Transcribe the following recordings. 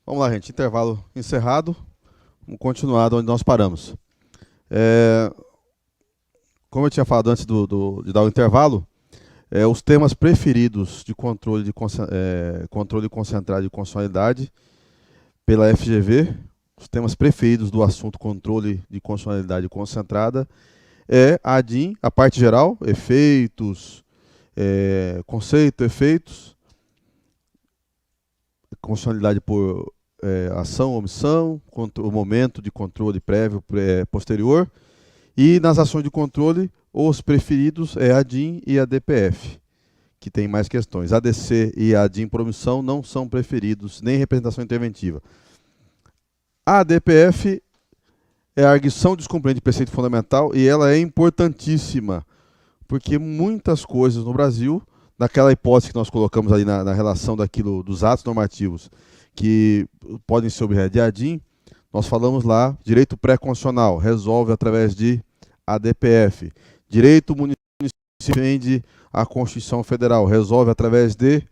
Vamos lá, gente. Intervalo encerrado. Vamos continuar de onde nós paramos. Como eu tinha falado antes de dar o intervalo, os temas preferidos de controle concentrado de constitucionalidade pela FGV, os temas preferidos do assunto controle de constitucionalidade concentrada, é a ADIM, a parte geral, efeitos, conceito, efeitos, constitucionalidade por ação, omissão, o momento de controle prévio, posterior, e nas ações de controle, os preferidos é a ADIM e a DPF, que tem mais questões. A ADC e a ADIM por omissão não são preferidos, nem representação interventiva. A DPF é a arguição de descumprimento de preceito fundamental e ela é importantíssima, porque muitas coisas no Brasil, naquela hipótese que nós colocamos ali na relação dos atos normativos que podem ser objeto de ADIM, nós falamos lá, direito pré-constitucional, resolve através de ADPF. Direito municipal defende a Constituição Federal, resolve através de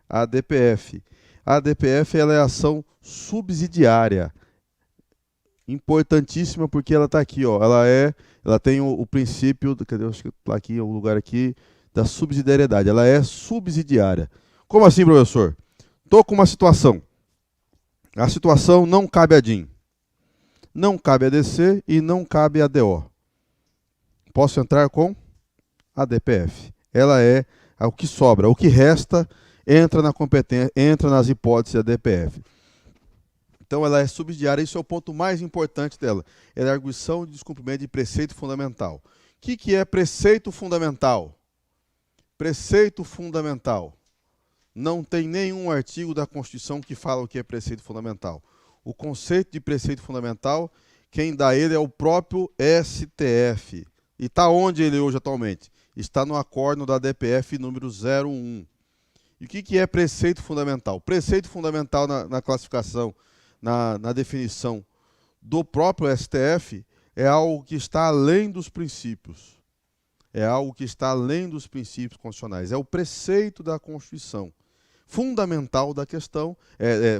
ADPF. A ADPF ela é ação subsidiária, importantíssima porque ela está aqui, ó. Ela tem o princípio, cadê? Acho que está aqui, o lugar aqui, da subsidiariedade. Ela é subsidiária. Como assim, professor? Estou com uma situação. A situação não cabe a DIM, não cabe a DC e não cabe a DO. Posso entrar com a DPF. Ela é o que sobra. O que resta entra na competência, entra nas hipóteses da DPF. Então ela é subsidiária, isso é o ponto mais importante dela. Ela é a arguição de descumprimento de preceito fundamental. O que é preceito fundamental? Preceito fundamental. Não tem nenhum artigo da Constituição que fala o que é preceito fundamental. O conceito de preceito fundamental, quem dá ele é o próprio STF. E está onde ele hoje atualmente? Está no acórdão da DPF número 01. E o que é preceito fundamental? Preceito fundamental na classificação, na definição do próprio STF, é algo que está além dos princípios. É algo que está além dos princípios constitucionais. É o preceito da Constituição. Fundamental da questão,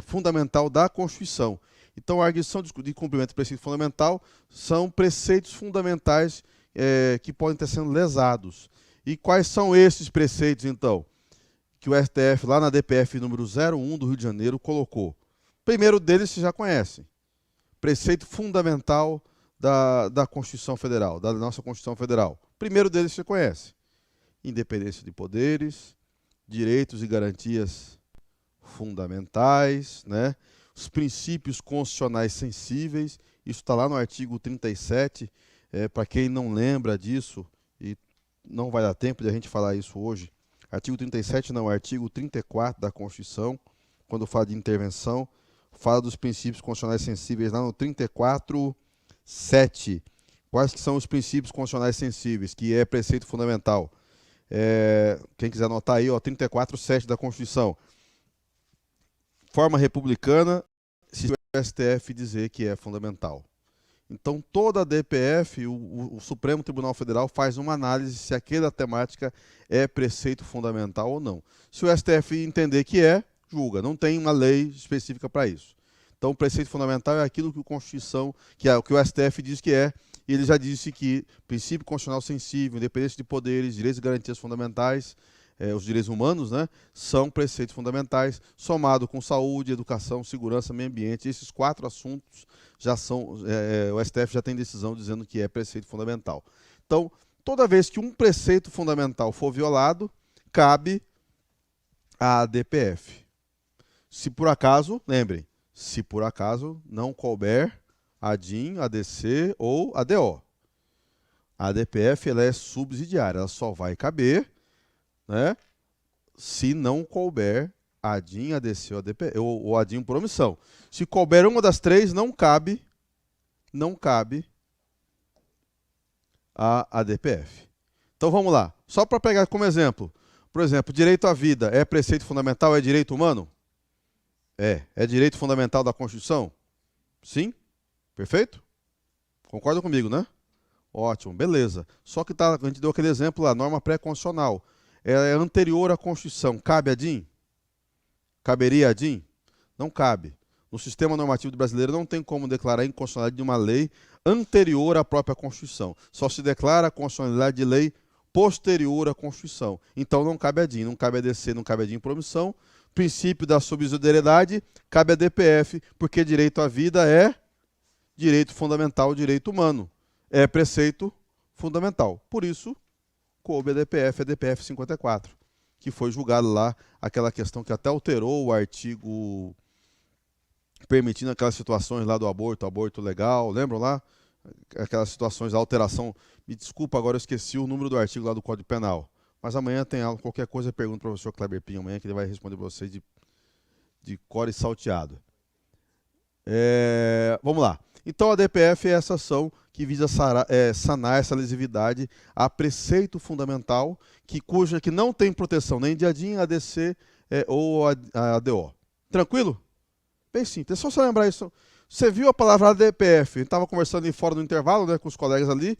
fundamental da Constituição. Então, a arguição de cumprimento do preceito fundamental são preceitos fundamentais que podem estar sendo lesados. E quais são esses preceitos, então, que o STF, lá na DPF número 01 do Rio de Janeiro, colocou? Primeiro deles, você já conhece. Preceito fundamental da Constituição Federal, da nossa Constituição Federal. Primeiro deles você conhece. Independência de poderes, direitos e garantias fundamentais, né? Os princípios constitucionais sensíveis, isso está lá no artigo 37, para quem não lembra disso, e não vai dar tempo de a gente falar isso hoje. Artigo 37 não, artigo 34 da Constituição, quando fala de intervenção, fala dos princípios constitucionais sensíveis lá no 34.7. Quais que são os princípios constitucionais sensíveis, que é preceito fundamental? Quem quiser anotar aí, 34.7 da Constituição. Forma republicana, se o STF dizer que é fundamental. Então, toda a DPF, o Supremo Tribunal Federal faz uma análise se aquela temática é preceito fundamental ou não. Se o STF entender que julga. Não tem uma lei específica para isso. Então, o preceito fundamental é aquilo que a Constituição, que o STF diz que é, e ele já disse que princípio constitucional sensível, independência de poderes, direitos e garantias fundamentais, os direitos humanos, né, são preceitos fundamentais, somado com saúde, educação, segurança, meio ambiente. Esses 4 assuntos já são, o STF já tem decisão dizendo que é preceito fundamental. Então, toda vez que um preceito fundamental for violado, cabe a DPF. Se por acaso, lembrem, se por acaso não couber a DIM, a DC ou a DO. A DPF ela é subsidiária, ela só vai caber, né, se não couber a DIM, a DC ou a DIM por omissão. Se couber uma das 3, não cabe a DPF. Então vamos lá, só para pegar como exemplo. Por exemplo, direito à vida é preceito fundamental, é direito humano? É direito fundamental da Constituição? Sim? Perfeito? Concorda comigo, né? Ótimo, beleza. Só que a gente deu aquele exemplo lá, norma pré-constitucional. É anterior à Constituição. Cabe a DIM? Caberia a DIM? Não cabe. No sistema normativo brasileiro não tem como declarar a inconstitucionalidade de uma lei anterior à própria Constituição. Só se declara a constitucionalidade de lei posterior à Constituição. Então não cabe a DIN, não cabe a DC, não cabe a DIN por omissão. Princípio da subsidiariedade, cabe a DPF, porque direito à vida é direito fundamental, direito humano. É preceito fundamental. Por isso, coube a DPF 54, que foi julgado lá aquela questão que até alterou o artigo permitindo aquelas situações lá do aborto legal, lembram lá? Aquelas situações da alteração. Me desculpa, agora eu esqueci o número do artigo lá do Código Penal. Mas amanhã tem aula, qualquer coisa, pergunta para o professor Kleber Pinho amanhã, que ele vai responder para vocês de cor e salteado. Vamos lá. Então a DPF é essa ação que visa sanar essa lesividade a preceito fundamental, que não tem proteção nem de ADIM, ADC ou ADO. Tranquilo? Bem simples, é só você lembrar isso. Você viu a palavra DPF, a gente estava conversando ali fora no intervalo, né, com os colegas ali,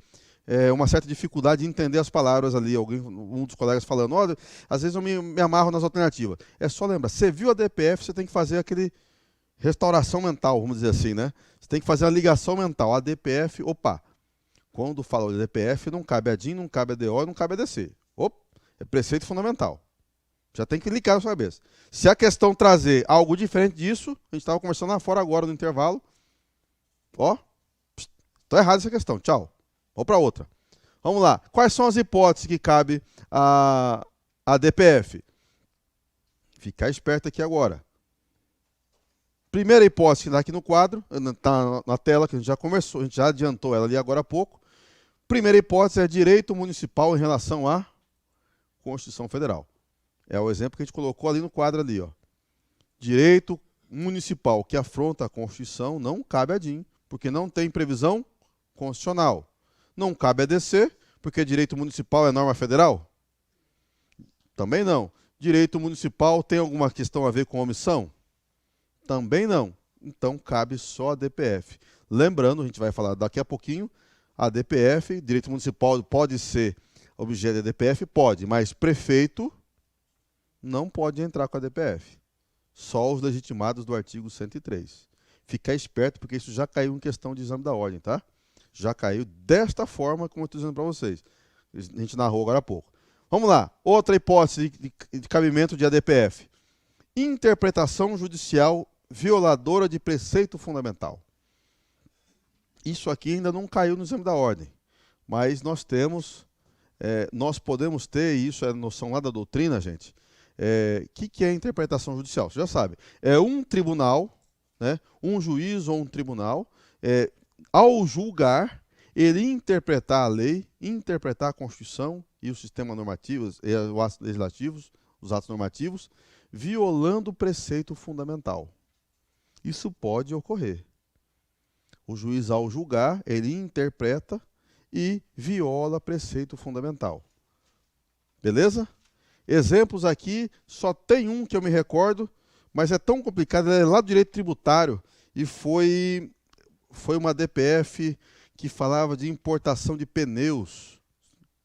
uma certa dificuldade de entender as palavras ali, um dos colegas falando, olha, às vezes eu me amarro nas alternativas. É só lembrar, você viu a DPF, você tem que fazer aquele restauração mental, vamos dizer assim, né? Você tem que fazer a ligação mental, a DPF, opa, quando fala de DPF, não cabe a DIN, não cabe a DO, não cabe a DC. Opa, é preceito fundamental. Já tem que ligar na sua cabeça. Se a questão trazer algo diferente disso, a gente estava conversando lá fora agora no intervalo. Ó, estou errado essa questão. Tchau. Vamos para outra. Vamos lá. Quais são as hipóteses que cabe a DPF? Ficar esperto aqui agora. Primeira hipótese que está aqui no quadro, está na tela, que a gente já conversou, a gente já adiantou ela ali agora há pouco. Primeira hipótese é direito municipal em relação à Constituição Federal. É o exemplo que a gente colocou ali no quadro ali, ó. Direito municipal que afronta a Constituição não cabe a DIN, porque não tem previsão constitucional. Não cabe a DC, porque direito municipal é norma federal? Também não. Direito municipal tem alguma questão a ver com omissão? Também não. Então cabe só a DPF. Lembrando, a gente vai falar daqui a pouquinho, a DPF, direito municipal pode ser objeto da DPF? Pode, mas prefeito não pode entrar com a DPF. Só os legitimados do artigo 103. Ficar esperto, porque isso já caiu em questão de exame da ordem, tá? Já caiu desta forma, como eu estou dizendo para vocês. A gente narrou agora há pouco. Vamos lá. Outra hipótese de cabimento de ADPF. Interpretação judicial violadora de preceito fundamental. Isso aqui ainda não caiu no exame da ordem. Mas nós podemos ter, e isso é noção lá da doutrina, gente. Que é interpretação judicial? Você já sabe. É um tribunal, né, um juiz ou um tribunal, ao julgar, ele interpretar a lei, interpretar a Constituição e o sistema normativo, os atos legislativos, os atos normativos, violando o preceito fundamental. Isso pode ocorrer. O juiz, ao julgar, ele interpreta e viola preceito fundamental. Beleza? Exemplos aqui, só tem um que eu me recordo, mas é tão complicado, ele é lá do direito tributário, e foi uma DPF que falava de importação de pneus.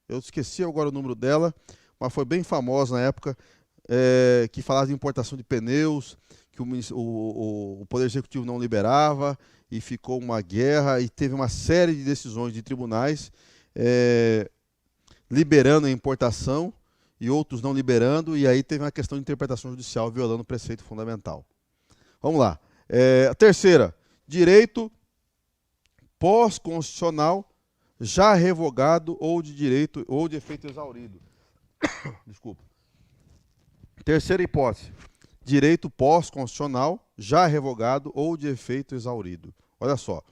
Eu esqueci agora o número dela, mas foi bem famosa na época, que falava de importação de pneus, que o Poder Executivo não liberava, e ficou uma guerra, e teve uma série de decisões de tribunais liberando a importação, e outros não liberando, e aí teve uma questão de interpretação judicial violando o preceito fundamental. Vamos lá. A terceira, direito pós-constitucional já revogado ou de direito ou de efeito exaurido. Desculpa. Terceira hipótese, direito pós-constitucional já revogado ou de efeito exaurido. Olha só.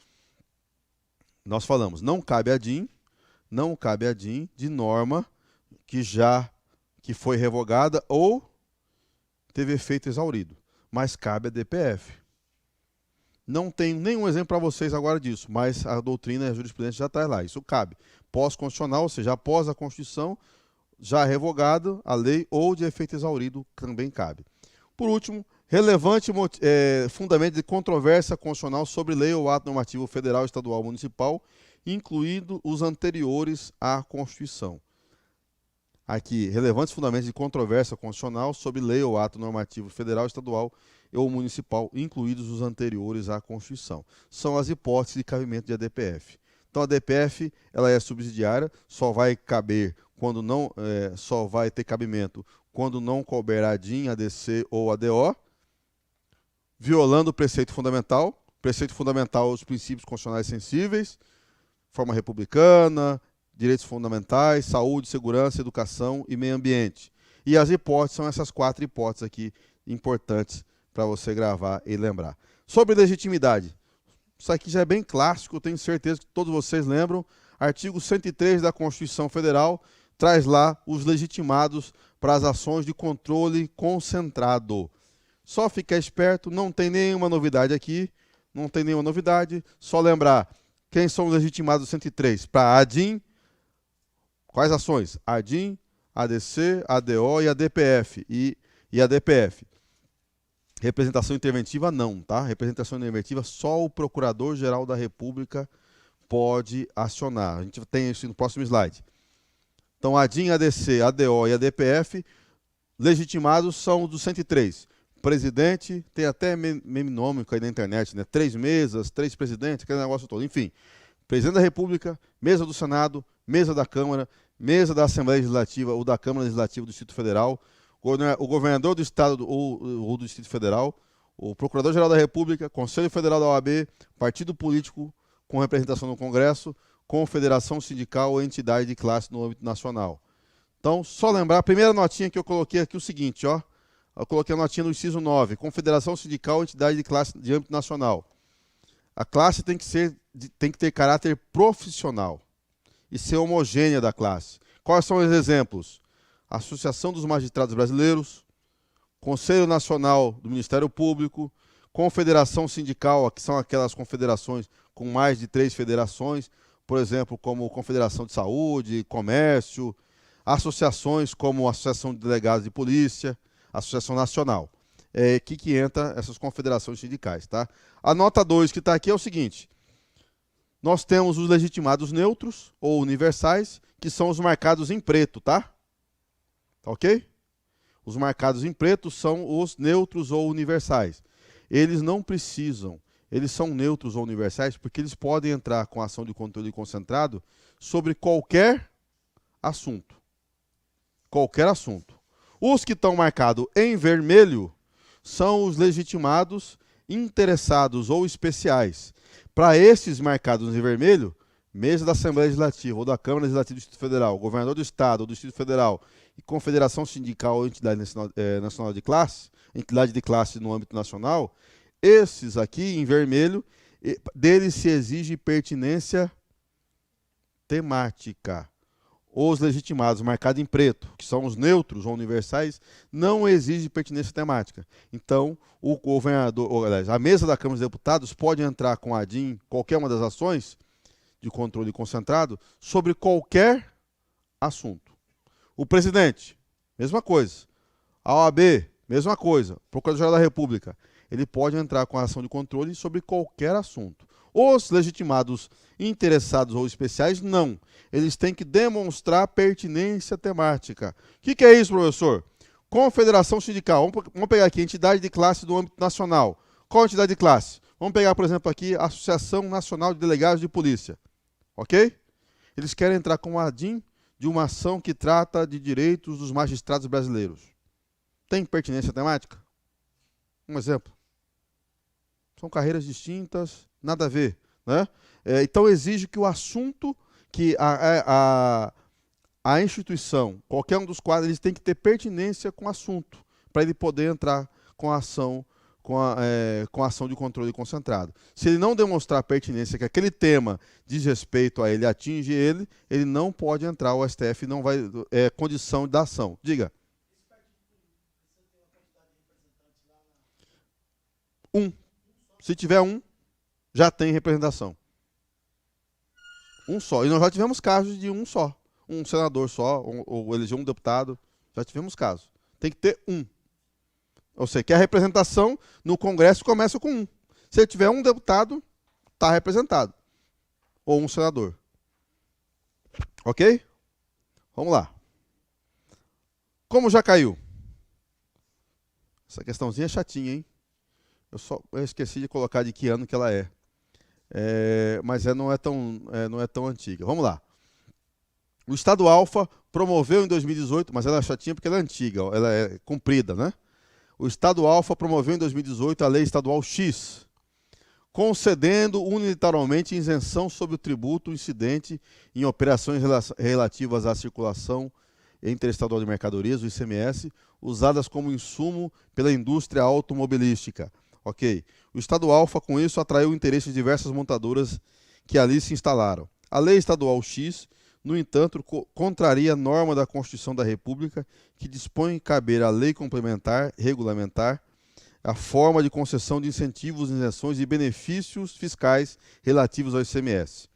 Nós falamos, não cabe a DIN de norma que foi revogada ou teve efeito exaurido, mas cabe a DPF. Não tenho nenhum exemplo para vocês agora disso, mas a doutrina e a jurisprudência já está lá. Isso cabe. Pós-constitucional, ou seja, após a Constituição, já revogado a lei ou de efeito exaurido, também cabe. Por último, relevante fundamento de controvérsia constitucional sobre lei ou ato normativo federal, estadual, municipal, incluindo os anteriores à Constituição. aqui, relevantes fundamentos de controvérsia constitucional sobre lei ou ato normativo federal, estadual ou municipal, incluídos os anteriores à Constituição. São as hipóteses de cabimento de ADPF. Então, a ADPF ela é subsidiária, só vai caber quando não, só vai ter cabimento quando não couber ADIM, ADC ou ADO, violando o preceito fundamental. Preceito fundamental, os princípios constitucionais sensíveis, forma republicana, direitos fundamentais, saúde, segurança, educação e meio ambiente. E as hipóteses são essas 4 hipóteses aqui importantes para você gravar e lembrar. Sobre legitimidade, isso aqui já é bem clássico, eu tenho certeza que todos vocês lembram. Artigo 103 da Constituição Federal traz lá os legitimados para as ações de controle concentrado. Só ficar esperto, não tem nenhuma novidade aqui, não tem nenhuma novidade, só lembrar quem são os legitimados do 103. Para ADIM, quais ações? ADIM, ADC, ADO e ADPF. E ADPF. Representação interventiva não, tá? Representação interventiva só o Procurador-Geral da República pode acionar. A gente tem isso no próximo slide. Então, ADIM, ADC, ADO e ADPF, legitimados são os do 103. Presidente, tem até meminômico aí na internet, né? 3 mesas, 3 presidentes, aquele negócio todo. Enfim, presidente da República, mesa do Senado, mesa da Câmara, mesa da Assembleia Legislativa ou da Câmara Legislativa do Distrito Federal, o governador do Estado ou do Distrito Federal, o Procurador-Geral da República, Conselho Federal da OAB, partido político com representação no Congresso, confederação sindical ou entidade de classe no âmbito nacional. Então, só lembrar, a primeira notinha que eu coloquei aqui é o seguinte, ó. Eu coloquei a notinha no inciso 9, confederação sindical ou entidade de classe de âmbito nacional. A classe tem que ter caráter profissional e ser homogênea da classe. Quais são os exemplos? Associação dos Magistrados Brasileiros, Conselho Nacional do Ministério Público, Confederação Sindical, que são aquelas confederações com mais de 3 federações, por exemplo, como Confederação de Saúde, Comércio, associações como Associação de Delegados de Polícia, Associação Nacional. É aqui que entra essas confederações sindicais, tá? A nota 2 que está aqui é o seguinte: nós temos os legitimados neutros ou universais, que são os marcados em preto, tá? Tá ok? Os marcados em preto são os neutros ou universais. Eles não precisam, eles são neutros ou universais porque eles podem entrar com ação de controle concentrado sobre qualquer assunto. Qualquer assunto. Os que estão marcados em vermelho são os legitimados interessados ou especiais. Para esses marcados em vermelho, mesa da Assembleia Legislativa ou da Câmara Legislativa do Distrito Federal, governador do Estado ou do Distrito Federal e confederação sindical ou entidade nacional de classe, entidade de classe no âmbito nacional, esses aqui em vermelho, deles se exige pertinência temática. Os legitimados marcados em preto, que são os neutros ou universais, não exigem pertinência temática. Então, o governador, ou, aliás, a mesa da Câmara dos Deputados pode entrar com a ADIM, qualquer uma das ações de controle concentrado, sobre qualquer assunto. O presidente, mesma coisa. A OAB, mesma coisa. O Procurador-Geral da República, ele pode entrar com a ação de controle sobre qualquer assunto. Os legitimados interessados ou especiais, não. Eles têm que demonstrar pertinência temática. O que é isso, professor? Confederação sindical. Vamos pegar aqui, entidade de classe do âmbito nacional. Qual entidade de classe? Vamos pegar, por exemplo, aqui a Associação Nacional de Delegados de Polícia. Ok? Eles querem entrar com a ADIM de uma ação que trata de direitos dos magistrados brasileiros. Tem pertinência temática? Um exemplo. São carreiras distintas, nada a ver, né? Então exige que o assunto, que a instituição, qualquer um dos quadros, eles têm que ter pertinência com o assunto, para ele poder entrar com a ação, com a ação de controle concentrado. Se ele não demonstrar pertinência, que aquele tema diz respeito a ele, atinge ele, ele não pode entrar, o STF não vai, condição da ação. Diga. Se tiver um, já tem representação. Um só. E nós já tivemos casos de um só. Um senador só, ou eleger um deputado. Já tivemos casos. Tem que ter um. Ou seja, que a representação no Congresso começa com um. Se tiver um deputado, está representado. Ou um senador. Ok? Vamos lá. Como já caiu? Essa questãozinha é chatinha, hein? Eu esqueci de colocar de que ano que ela é. Mas não é tão antiga. Vamos lá. O Estado Alfa promoveu em 2018, mas ela é chatinha porque ela é antiga, ela é comprida, né? O Estado Alfa promoveu em 2018 a Lei Estadual X, concedendo unilateralmente isenção sobre o tributo incidente em operações relativas à circulação interestadual de mercadorias, o ICMS, usadas como insumo pela indústria automobilística. Ok. O Estado Alfa, com isso, atraiu o interesse de diversas montadoras que ali se instalaram. A Lei Estadual X, no entanto, contraria a norma da Constituição da República, que dispõe caber à lei complementar, regulamentar, a forma de concessão de incentivos, isenções e benefícios fiscais relativos ao ICMS,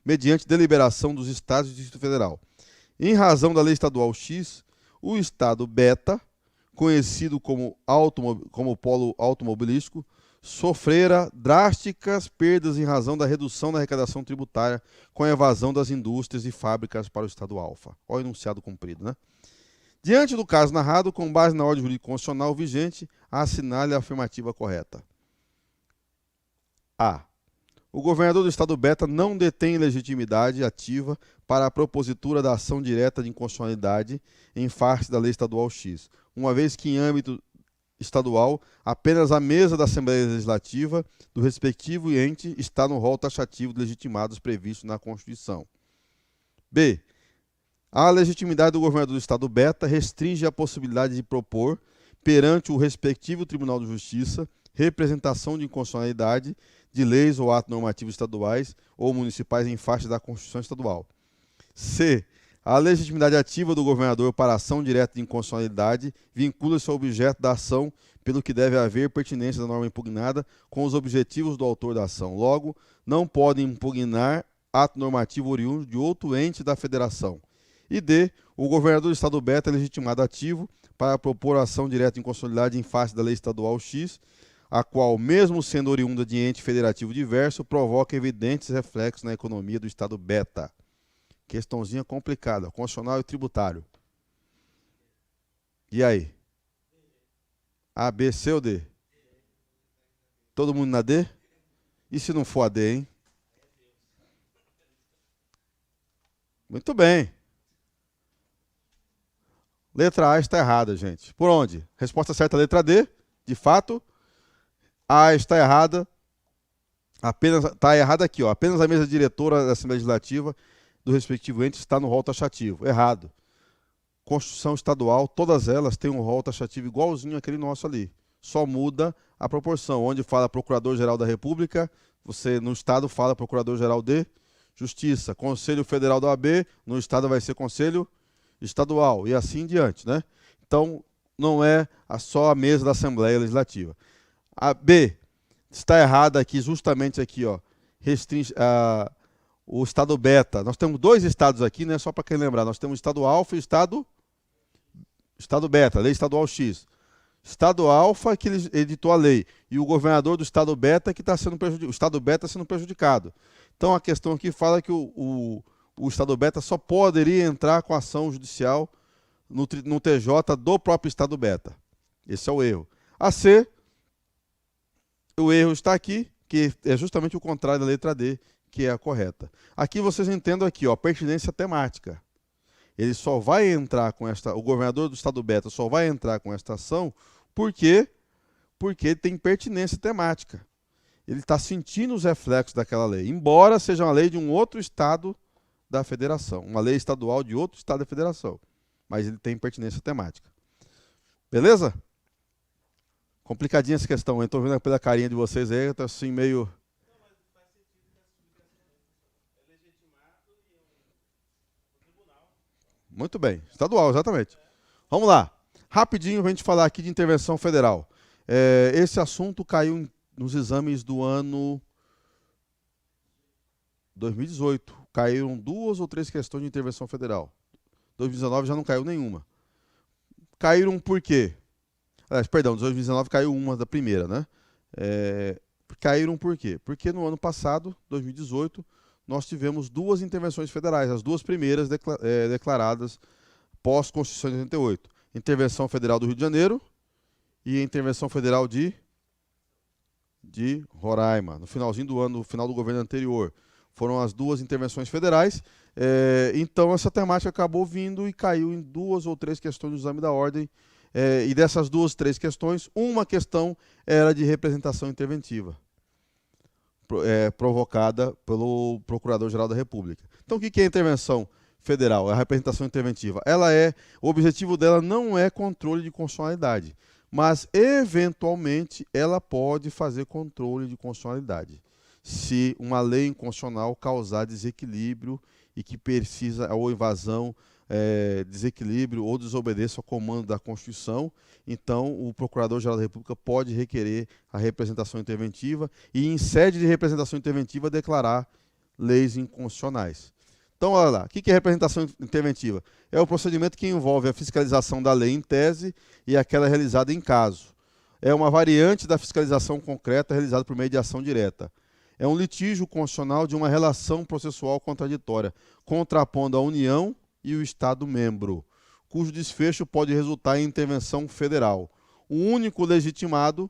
mediante deliberação dos Estados e do Distrito Federal. Em razão da Lei Estadual X, o Estado Beta, conhecido como polo automobilístico, sofrera drásticas perdas em razão da redução da arrecadação tributária com a evasão das indústrias e fábricas para o Estado Alfa. Olha o enunciado cumprido, né? Diante do caso narrado, com base na ordem jurídica constitucional vigente, assinale a afirmativa correta. A. O governador do Estado Beta não detém legitimidade ativa para a propositura da ação direta de inconstitucionalidade em face da Lei Estadual X, uma vez que, em âmbito estadual, apenas a mesa da Assembleia Legislativa do respectivo ente está no rol taxativo de legitimados previsto na Constituição. B. A legitimidade do governador do Estado Beta restringe a possibilidade de propor, perante o respectivo Tribunal de Justiça, representação de inconstitucionalidade de leis ou atos normativos estaduais ou municipais em face da Constituição Estadual. C. A legitimidade ativa do governador para a ação direta de inconstitucionalidade vincula-se ao objeto da ação, pelo que deve haver pertinência da norma impugnada com os objetivos do autor da ação. Logo, não pode impugnar ato normativo oriundo de outro ente da federação. E D. O governador do Estado Beta é legitimado ativo para propor a ação direta de inconstitucionalidade em face da Lei Estadual X, a qual, mesmo sendo oriunda de ente federativo diverso, provoca evidentes reflexos na economia do Estado Beta. Questãozinha complicada, constitucional e tributário. E aí? A, B, C ou D? Todo mundo na D? E se não for a D, hein? Muito bem. Letra A está errada, gente. Por onde? Resposta certa, letra D. De fato, A está errada. Está errada aqui, ó. Apenas a mesa diretora da Assembleia Legislativa do respectivo ente está no rol taxativo. Errado. Constituição estadual, todas elas têm um rol taxativo igualzinho àquele nosso ali. Só muda a proporção. Onde fala Procurador-Geral da República, você no Estado fala Procurador-Geral de Justiça. Conselho Federal da OAB, no Estado vai ser Conselho Estadual. E assim em diante, né? Então, não é só a mesa da Assembleia Legislativa. A B está errada aqui, justamente aqui, ó. Restringe o Estado Beta. Nós temos dois estados aqui, né? Só para quem lembrar. Nós temos o Estado Alfa e o Estado Beta, Lei Estadual X. Estado Alfa que ele editou a lei. E o governador do Estado Beta que está sendo prejudicado. O Estado Beta sendo prejudicado. Então a questão aqui fala que o Estado Beta só poderia entrar com ação judicial no TJ do próprio Estado Beta. Esse é o erro. A C, o erro está aqui, que é justamente o contrário da letra D, que é a correta. Aqui vocês entendam aqui, ó, pertinência temática. Ele só vai entrar com o governador do Estado Beta só vai entrar com esta ação porque tem pertinência temática. Ele está sentindo os reflexos daquela lei, embora seja uma lei de um outro estado da federação, uma lei estadual de outro estado da federação, mas ele tem pertinência temática. Beleza? Complicadinha essa questão, eu estou vendo pela carinha de vocês aí, está assim meio... Muito bem, estadual, exatamente. Vamos lá, rapidinho para a gente falar aqui de intervenção federal. Esse assunto caiu nos exames do ano 2018. Caíram 2 ou 3 questões de intervenção federal. 2019 já não caiu nenhuma. Caíram por quê? Perdão, 2019 caiu uma da primeira, né? Caíram por quê? Porque no ano passado, 2018, nós tivemos 2 intervenções federais, as 2 primeiras declaradas pós-Constituição de 88. Intervenção Federal do Rio de Janeiro e a Intervenção Federal de Roraima, no finalzinho do ano, no final do governo anterior. Foram as duas intervenções federais. Então, essa temática acabou vindo e caiu em 2 ou 3 questões do exame da ordem. E dessas 2, 3 questões, uma questão era de representação interventiva, provocada pelo Procurador-Geral da República. Então, o que é a intervenção federal? A representação interventiva. O objetivo dela não é controle de constitucionalidade, mas, eventualmente, ela pode fazer controle de constitucionalidade, se uma lei inconstitucional causar desequilíbrio e que precisa, ou invasão, desequilíbrio ou desobedeça ao comando da Constituição, então o Procurador-Geral da República pode requerer a representação interventiva e, em sede de representação interventiva, declarar leis inconstitucionais. Então, olha lá, o que é representação interventiva? É o procedimento que envolve a fiscalização da lei em tese e aquela realizada em caso. É uma variante da fiscalização concreta realizada por meio de ação direta. É um litígio constitucional de uma relação processual contraditória, contrapondo a União e o Estado-membro, cujo desfecho pode resultar em intervenção federal. O único legitimado,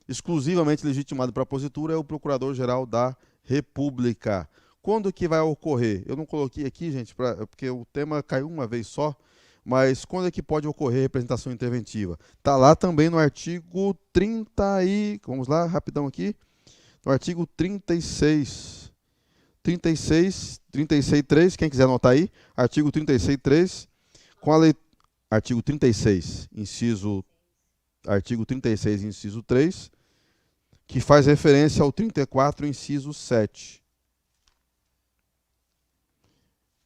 exclusivamente legitimado para a positura, é o Procurador-Geral da República. Quando que vai ocorrer? Eu não coloquei aqui, gente, porque o tema caiu uma vez só, mas quando é que pode ocorrer representação interventiva? Está lá também no artigo 30 e... Vamos lá, rapidão aqui. No artigo 36, 36.3, quem quiser anotar aí, artigo 36.3, com a lei, artigo 36, artigo 36, inciso 3, que faz referência ao 34, inciso 7.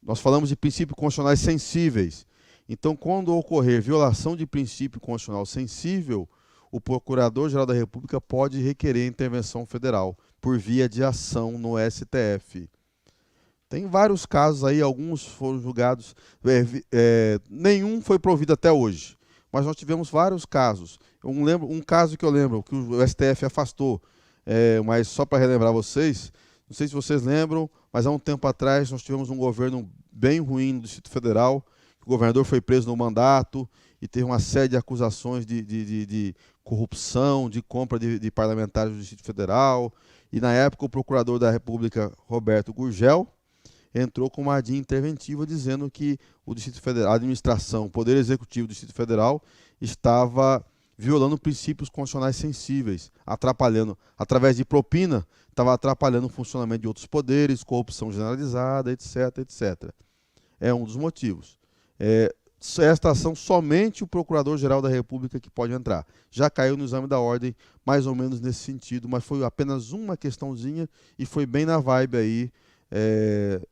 Nós falamos de princípios constitucionais sensíveis. Então, quando ocorrer violação de princípio constitucional sensível, o Procurador-Geral da República pode requerer intervenção federal por via de ação no STF. Tem vários casos aí, alguns foram julgados, nenhum foi provido até hoje, mas nós tivemos vários casos. Um caso que eu lembro, que o STF afastou, mas só para relembrar vocês, não sei se vocês lembram, mas há um tempo atrás nós tivemos um governo bem ruim no Distrito Federal, o governador foi preso no mandato e teve uma série de acusações de corrupção, de compra de parlamentares do Distrito Federal, e na época o procurador da República, Roberto Gurgel, entrou com uma ADIM interventiva dizendo que o Distrito Federal, a administração, o Poder Executivo do Distrito Federal estava violando princípios constitucionais sensíveis, atrapalhando, através de propina, estava atrapalhando o funcionamento de outros poderes, corrupção generalizada, etc, etc. É um dos motivos. Esta ação, somente o Procurador-Geral da República que pode entrar. Já caiu no exame da ordem, mais ou menos nesse sentido, mas foi apenas uma questãozinha e foi bem na vibe aí,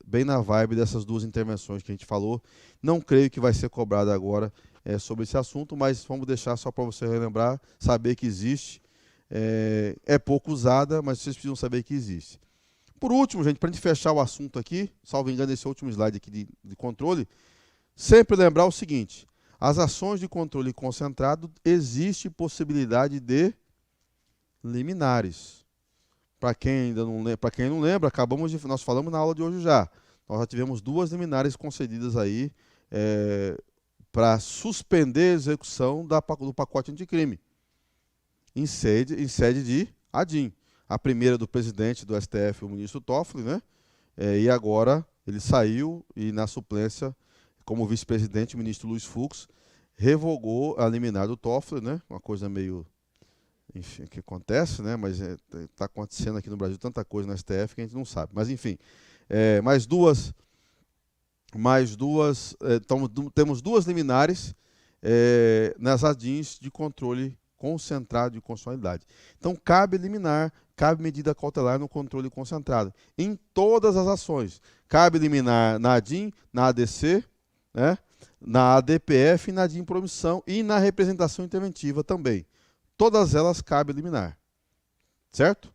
bem na vibe dessas 2 intervenções que a gente falou. Não creio que vai ser cobrada agora sobre esse assunto, mas vamos deixar só para você relembrar, saber que existe. É pouco usada, mas vocês precisam saber que existe. Por último, gente, para a gente fechar o assunto aqui, salvo engano, esse último slide aqui de controle, sempre lembrar o seguinte: as ações de controle concentrado, existe possibilidade de liminares. Para quem ainda não lembra, nós falamos na aula de hoje já. Nós já tivemos 2 liminares concedidas aí para suspender a execução do pacote anticrime em sede de ADIM. A primeira do presidente do STF, o ministro Toffoli, né? E agora ele saiu e na suplência, como vice-presidente, o ministro Luiz Fux revogou a liminar do Toffoli, né? Uma coisa meio, enfim, que acontece, né? Mas está acontecendo aqui no Brasil tanta coisa no STF que a gente não sabe. Mas enfim, temos 2 liminares nas ADIMs de controle concentrado de constitucionalidade. Então, cabe liminar, cabe medida cautelar no controle concentrado. Em todas as ações. Cabe liminar na ADIM, na ADC, né? Na ADPF e na ADIM promissão e na representação interventiva também. Todas elas cabe liminar. Certo?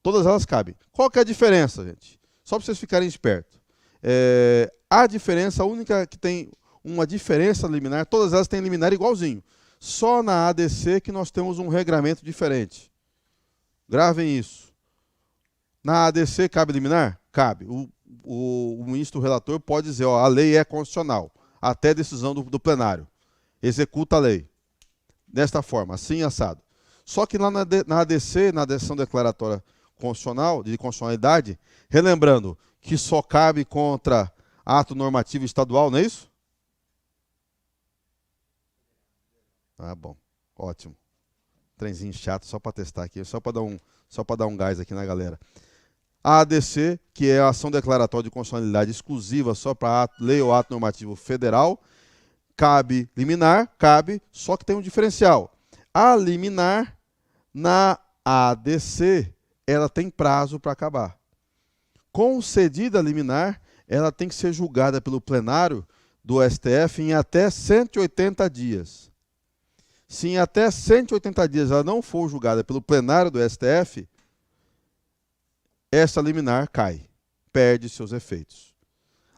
Todas elas cabem. Qual que é a diferença, gente? Só para vocês ficarem espertos. A diferença, a única que tem uma diferença liminar, todas elas têm liminar igualzinho. Só na ADC que nós temos um regramento diferente. Gravem isso. Na ADC cabe liminar? Cabe. O ministro relator pode dizer, ó, a lei é constitucional, até decisão do plenário. executa a lei. Desta forma, assim assado. Só que lá na ADC, na decisão declaratória constitucional, de constitucionalidade, relembrando que só cabe contra ato normativo estadual, não é isso? Ah, bom. Ótimo. Trenzinho chato, só para testar aqui, só para dar um gás aqui na galera. A ADC, que é a ação declaratória de constitucionalidade exclusiva só para lei ou ato normativo federal, cabe liminar, cabe, só que tem um diferencial. A liminar, na ADC, ela tem prazo para acabar. Concedida a liminar, ela tem que ser julgada pelo plenário do STF em até 180 dias. Se em até 180 dias ela não for julgada pelo plenário do STF, essa liminar cai, perde seus efeitos.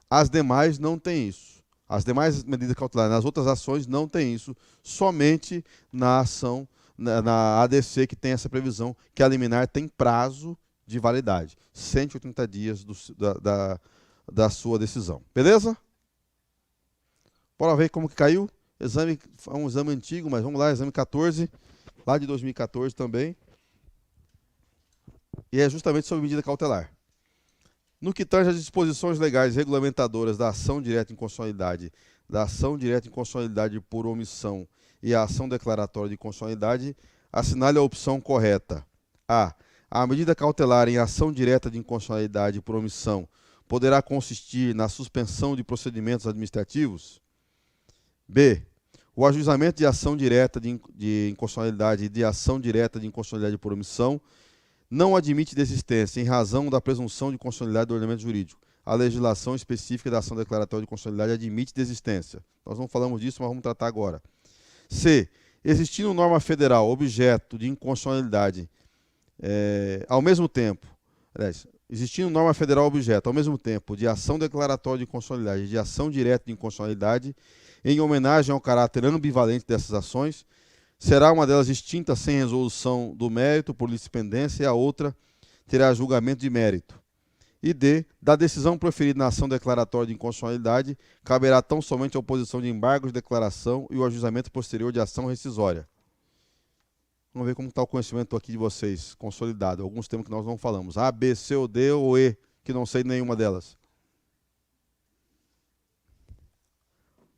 As demais não têm isso. As demais medidas cautelares, nas outras ações, não tem isso. Somente na ação, na ADC, que tem essa previsão, que a liminar tem prazo de validade. 180 dias da sua decisão. Beleza? Bora ver como que caiu. Exame, é um exame antigo, mas vamos lá, exame 14, lá de 2014 também. E é justamente sobre medida cautelar. No que tange às disposições legais regulamentadoras da ação direta em constitucionalidade, da ação direta em constitucionalidade por omissão e a ação declaratória de constitucionalidade, assinale a opção correta. A. A medida cautelar em ação direta de inconstitucionalidade por omissão poderá consistir na suspensão de procedimentos administrativos. B. O ajuizamento de ação direta de inconstitucionalidade e de ação direta de inconstitucionalidade por omissão não admite desistência em razão da presunção de constitucionalidade do ordenamento jurídico. A legislação específica da ação declaratória de constitucionalidade admite desistência. Nós não falamos disso, mas vamos tratar agora. C. Existindo norma federal objeto de inconstitucionalidade ao mesmo tempo, existindo norma federal objeto ao mesmo tempo de ação declaratória de constitucionalidade e de ação direta de inconstitucionalidade, em homenagem ao caráter ambivalente dessas ações, será uma delas extinta sem resolução do mérito por litispendência e a outra terá julgamento de mérito. E D. Da decisão proferida na ação declaratória de inconstitucionalidade, caberá tão somente a oposição de embargo de declaração e o ajuizamento posterior de ação rescisória. Vamos ver como está o conhecimento aqui de vocês, consolidado. Alguns temas que nós não falamos. A, B, C, ou D ou E, que não sei nenhuma delas.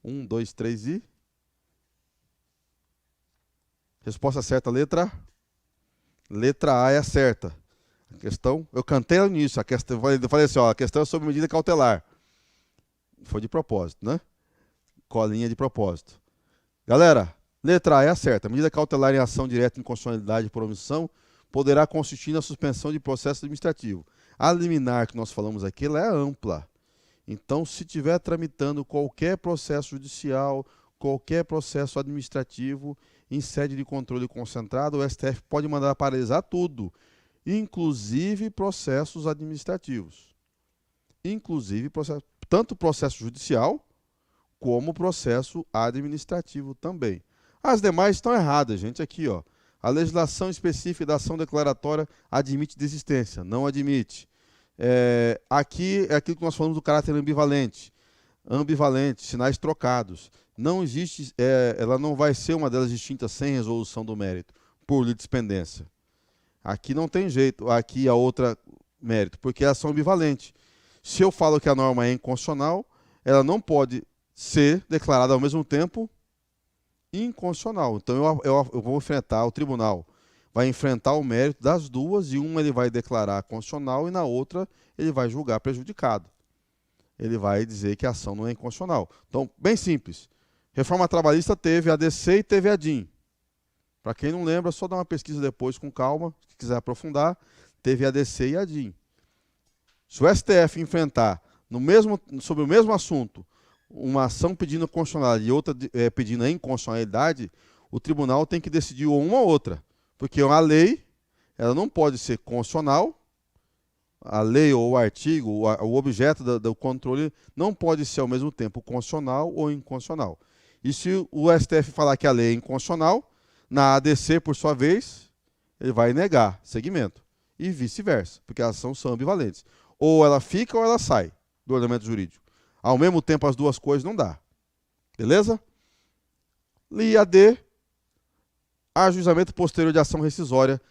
1, 2, 3 e... Resposta certa, letra? Letra A é a certa. A questão, eu cantei no início, eu falei assim, ó, a questão é sobre medida cautelar. Foi de propósito, né? Colinha de propósito. Galera, letra A é a certa. Medida cautelar em ação direta em inconstitucionalidade por omissão poderá consistir na suspensão de processo administrativo. A liminar que nós falamos aqui, ela é ampla. Então, se estiver tramitando qualquer processo judicial, qualquer processo administrativo em sede de controle concentrado, o STF pode mandar paralisar tudo, inclusive processos administrativos. Inclusive, tanto processo judicial, como processo administrativo também. As demais estão erradas, gente. Aqui, ó, a legislação específica da ação declaratória admite desistência, não admite. Aqui é aquilo que nós falamos do caráter ambivalente. Ambivalente, sinais trocados. Não existe, ela não vai ser uma delas extinta sem resolução do mérito, por litispendência. Aqui não tem jeito, aqui a outra mérito, porque elas são ambivalentes. Se eu falo que a norma é inconstitucional, ela não pode ser declarada ao mesmo tempo inconstitucional. Então eu vou enfrentar o tribunal. Vai enfrentar o mérito das duas, e uma ele vai declarar constitucional e na outra ele vai julgar prejudicado. Ele vai dizer que a ação não é inconstitucional. Então, bem simples. Reforma trabalhista teve a ADC e teve a DIN. Para quem não lembra, só dá uma pesquisa depois com calma, se quiser aprofundar, teve a ADC e a DIN. Se o STF enfrentar sobre o mesmo assunto uma ação pedindo constitucionalidade e outra pedindo a inconstitucionalidade, o tribunal tem que decidir uma ou outra. Porque a lei ela não pode ser constitucional, a lei ou o artigo, o objeto do controle não pode ser ao mesmo tempo constitucional ou inconstitucional. E se o STF falar que a lei é inconstitucional, na ADC, por sua vez, ele vai negar seguimento. E vice-versa, porque as ações são ambivalentes. Ou ela fica ou ela sai do ordenamento jurídico. Ao mesmo tempo, as duas coisas não dá. Beleza? Linha D, ajuizamento posterior de ação rescisória,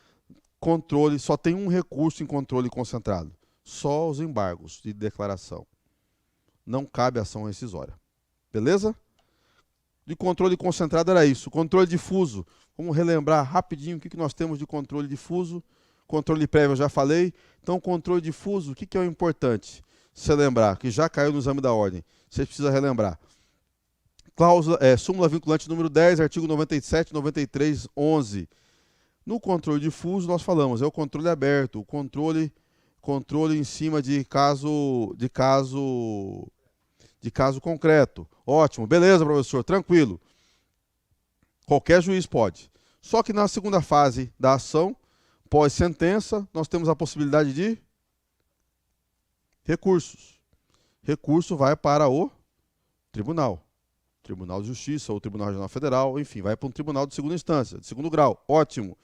controle, só tem um recurso em controle concentrado, só os embargos de declaração. Não cabe ação rescisória. Beleza? De controle concentrado era isso. Controle difuso. Vamos relembrar rapidinho o que nós temos de controle difuso. Controle prévio eu já falei. Então, controle difuso, o que é o importante? Você lembrar, que já caiu no exame da ordem. Você precisa relembrar. Cláusula, súmula vinculante número 10, artigo 97, 93, 11. No controle difuso, nós falamos, é o controle aberto, o controle em cima de caso concreto. Ótimo, beleza, professor, tranquilo. Qualquer juiz pode. Só que na segunda fase da ação, pós-sentença, nós temos a possibilidade de recursos. Recurso vai para o tribunal. Tribunal de Justiça ou Tribunal Regional Federal, enfim, vai para um tribunal de segunda instância, de segundo grau. Ótimo.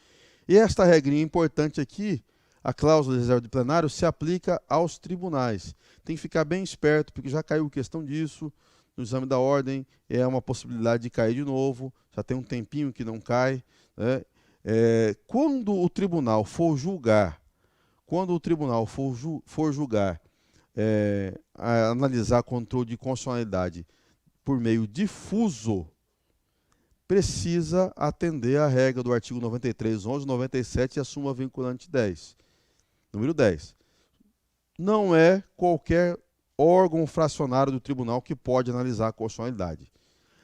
E esta regrinha importante aqui, a cláusula de reserva de plenário, se aplica aos tribunais. Tem que ficar bem esperto, porque já caiu questão disso no exame da ordem, é uma possibilidade de cair de novo, já tem um tempinho que não cai, né? Quando o tribunal for julgar, analisar controle de constitucionalidade por meio difuso, precisa atender à regra do artigo 93, 11, 97 e a súmula vinculante 10. Número 10. Não é qualquer órgão fracionário do tribunal que pode analisar a constitucionalidade.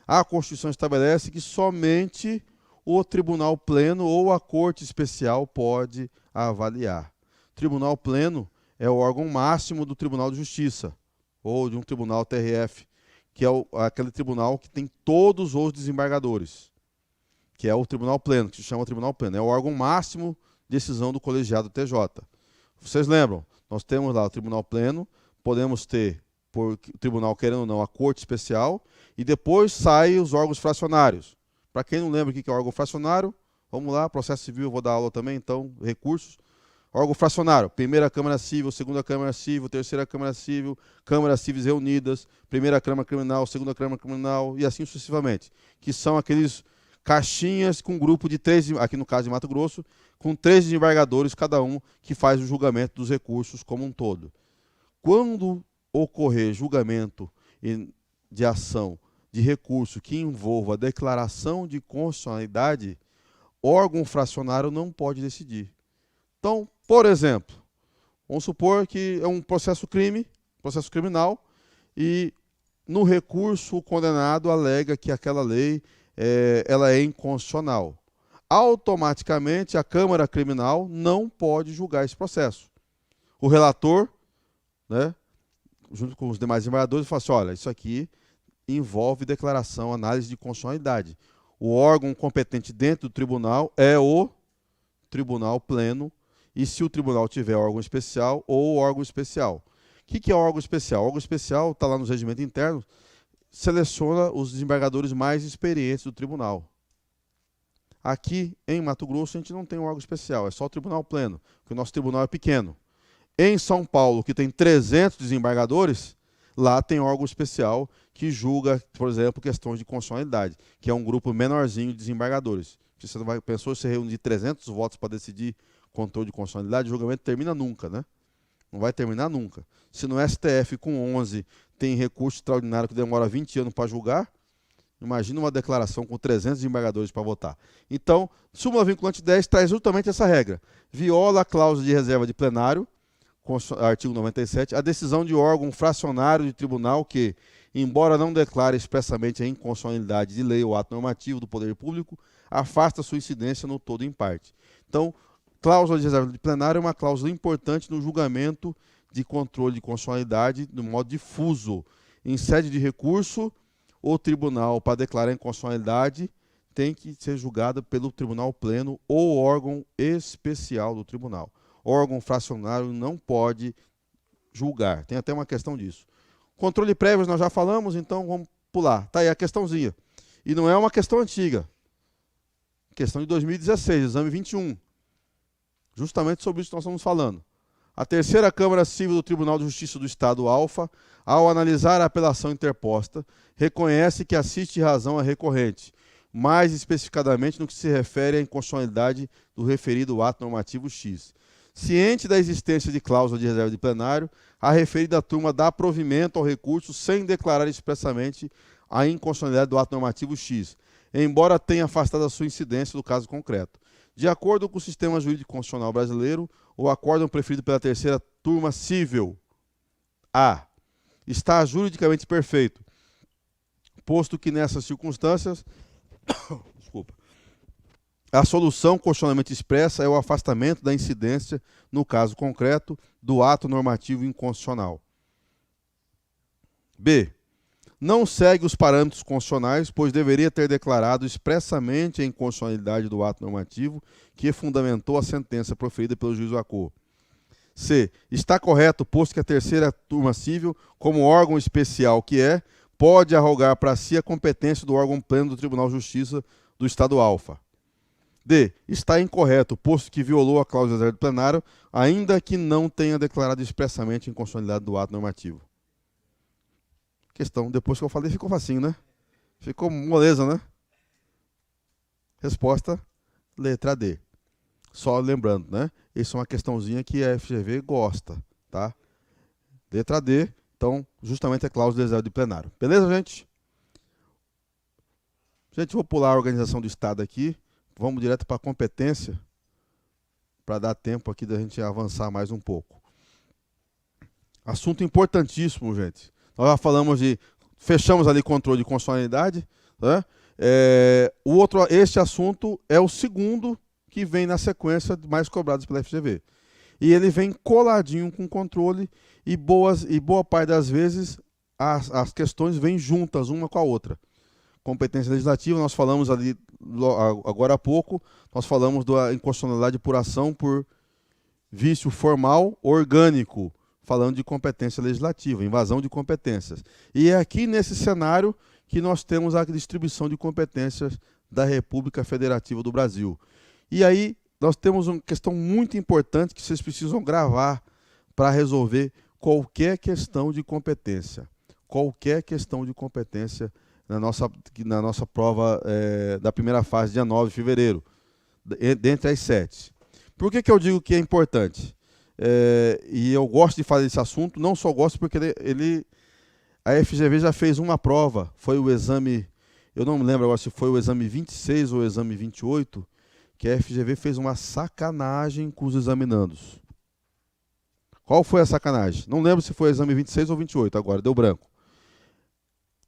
A Constituição estabelece que somente o tribunal pleno ou a Corte Especial pode avaliar. Tribunal pleno é o órgão máximo do Tribunal de Justiça ou de um tribunal TRF, que é aquele tribunal que tem todos os desembargadores, que é o tribunal pleno, que se chama tribunal pleno. É o órgão máximo de decisão do colegiado TJ. Vocês lembram? Nós temos lá o tribunal pleno, podemos ter, por tribunal querendo ou não, a corte especial, e depois saem os órgãos fracionários. Para quem não lembra o que é órgão fracionário, vamos lá, processo civil, eu vou dar aula também, então, recursos. Órgão fracionário, primeira Câmara Civil, segunda Câmara Civil, terceira Câmara Civil, Câmaras Civis reunidas, primeira Câmara Criminal, segunda Câmara Criminal e assim sucessivamente. Que são aqueles caixinhas com grupo de 3, aqui no caso de Mato Grosso, com 3 desembargadores cada um, que faz o julgamento dos recursos como um todo. Quando ocorrer julgamento de ação de recurso que envolva a declaração de constitucionalidade, órgão fracionário não pode decidir. Então, por exemplo, vamos supor que é um processo criminal, e no recurso o condenado alega que aquela lei ela é inconstitucional. Automaticamente a Câmara Criminal não pode julgar esse processo. O relator, né, junto com os demais desembargadores, fala assim, olha, isso aqui envolve declaração, análise de constitucionalidade. O órgão competente dentro do tribunal é o tribunal pleno, e se o tribunal tiver órgão especial ou órgão especial. O que é órgão especial? O órgão especial está lá nos regimentos internos, seleciona os desembargadores mais experientes do tribunal. Aqui em Mato Grosso a gente não tem um órgão especial, é só o tribunal pleno, porque o nosso tribunal é pequeno. Em São Paulo, que tem 300 desembargadores, lá tem órgão especial que julga, por exemplo, questões de constitucionalidade, que é um grupo menorzinho de desembargadores. Você não vai, pensou se reunir 300 votos para decidir controle de constitucionalidade, o julgamento termina nunca, né? Não vai terminar nunca. Se no STF com 11 tem recurso extraordinário que demora 20 anos para julgar, imagina uma declaração com 300 desembargadores para votar. Então, súmula vinculante 10 traz justamente essa regra. Viola a cláusula de reserva de plenário, artigo 97, a decisão de órgão fracionário de tribunal que, embora não declare expressamente a inconstitucionalidade de lei ou ato normativo do poder público, afasta sua incidência no todo em parte. Então, cláusula de reserva de plenário é uma cláusula importante no julgamento de controle de constitucionalidade de modo difuso. Em sede de recurso, o tribunal, para declarar inconstitucionalidade, tem que ser julgado pelo tribunal pleno ou órgão especial do tribunal. Órgão fracionário não pode julgar. Tem até uma questão disso. Controle prévio nós já falamos, então vamos pular. Está aí a questãozinha. E não é uma questão antiga. Questão de 2016, exame 21. Justamente sobre isso que nós estamos falando. A terceira Câmara Civil do Tribunal de Justiça do Estado, Alfa, ao analisar a apelação interposta, reconhece que assiste razão à recorrente, mais especificadamente no que se refere à inconstitucionalidade do referido ato normativo X. Ciente da existência de cláusula de reserva de plenário, a referida turma dá provimento ao recurso sem declarar expressamente a inconstitucionalidade do ato normativo X, embora tenha afastado a sua incidência do caso concreto. De acordo com o sistema jurídico constitucional brasileiro, o acórdão preferido pela terceira turma cível A está juridicamente perfeito, posto que nessas circunstâncias a solução constitucionalmente expressa é o afastamento da incidência, no caso concreto, do ato normativo inconstitucional. B. Não segue os parâmetros constitucionais, pois deveria ter declarado expressamente a inconstitucionalidade do ato normativo que fundamentou a sentença proferida pelo juiz do acordo. C. Está correto, posto que a terceira turma civil, como órgão especial que é, pode arrogar para si a competência do órgão pleno do Tribunal de Justiça do Estado alfa. D. Está incorreto, posto que violou a cláusula de reserva do plenário, ainda que não tenha declarado expressamente a inconstitucionalidade do ato normativo. Questão, depois que eu falei, ficou facinho, né? Ficou moleza, né? Resposta, letra D. Só lembrando, né? Isso é uma questãozinha que a FGV gosta, tá? Letra D, então, justamente a cláusula de reserva de plenário. Beleza, gente? Gente, vou pular a organização do Estado aqui. Vamos direto para a competência, para dar tempo aqui da gente avançar mais um pouco. Assunto importantíssimo, gente. Nós já falamos de... Fechamos ali controle de constitucionalidade, né? Este assunto é o segundo que vem na sequência mais cobrados pela FGV. E ele vem coladinho com controle e boa parte das vezes as questões vêm juntas uma com a outra. Competência legislativa, nós falamos ali agora há pouco, nós falamos da inconstitucionalidade por ação por vício formal orgânico, falando de competência legislativa, invasão de competências. E é aqui nesse cenário que nós temos a distribuição de competências da República Federativa do Brasil. E aí nós temos uma questão muito importante que vocês precisam gravar para resolver qualquer questão de competência. Qualquer questão de competência na nossa prova da primeira fase, dia 9 de fevereiro, dentre as 7. Por que eu digo que é importante? E eu gosto de falar desse assunto, não só gosto porque a FGV já fez uma prova, foi o exame, eu não me lembro agora se foi o exame 26 ou o exame 28, que a FGV fez uma sacanagem com os examinandos. Qual foi a sacanagem? Não lembro se foi o exame 26 ou 28, agora deu branco.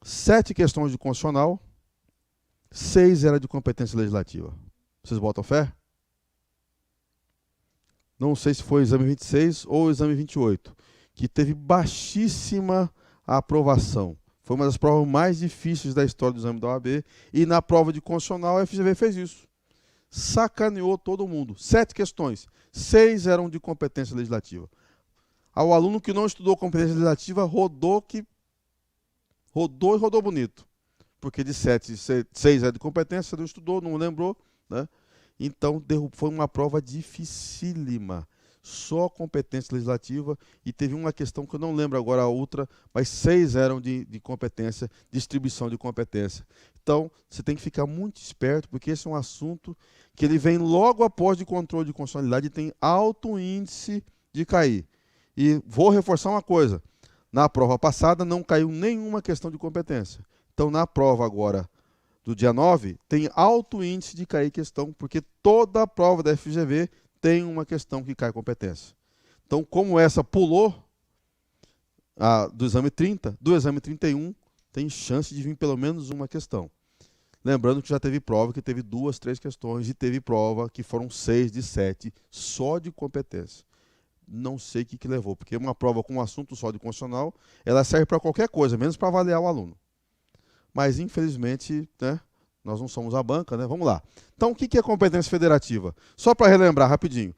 7 questões de constitucional, 6 era de competência legislativa. Vocês botam fé? Não sei se foi o exame 26 ou o exame 28, que teve baixíssima aprovação. Foi uma das provas mais difíceis da história do exame da OAB, e na prova de constitucional a FGV fez isso. Sacaneou todo mundo. 7 questões, 6 eram de competência legislativa. Ao aluno que não estudou competência legislativa, rodou e rodou bonito. Porque de 7, 6 é de competência, não estudou, não lembrou, né? Então, foi uma prova dificílima. Só competência legislativa, e teve uma questão que eu não lembro agora a outra, mas 6 eram de competência, distribuição de competência. Então, você tem que ficar muito esperto, porque esse é um assunto que ele vem logo após de controle de constitucionalidade e tem alto índice de cair. E vou reforçar uma coisa, na prova passada não caiu nenhuma questão de competência. Então, na prova agora do dia 9, tem alto índice de cair questão, porque toda a prova da FGV tem uma questão que cai competência. Então, como essa pulou do exame 30, do exame 31, tem chance de vir pelo menos uma questão. Lembrando que já teve prova que teve 2, 3 questões, e teve prova que foram 6 de 7 só de competência. Não sei o que levou, porque uma prova com um assunto só de constitucional, ela serve para qualquer coisa, menos para avaliar o aluno. Mas, infelizmente, né, nós não somos a banca, né? Vamos lá. Então, o que é competência federativa? Só para relembrar rapidinho.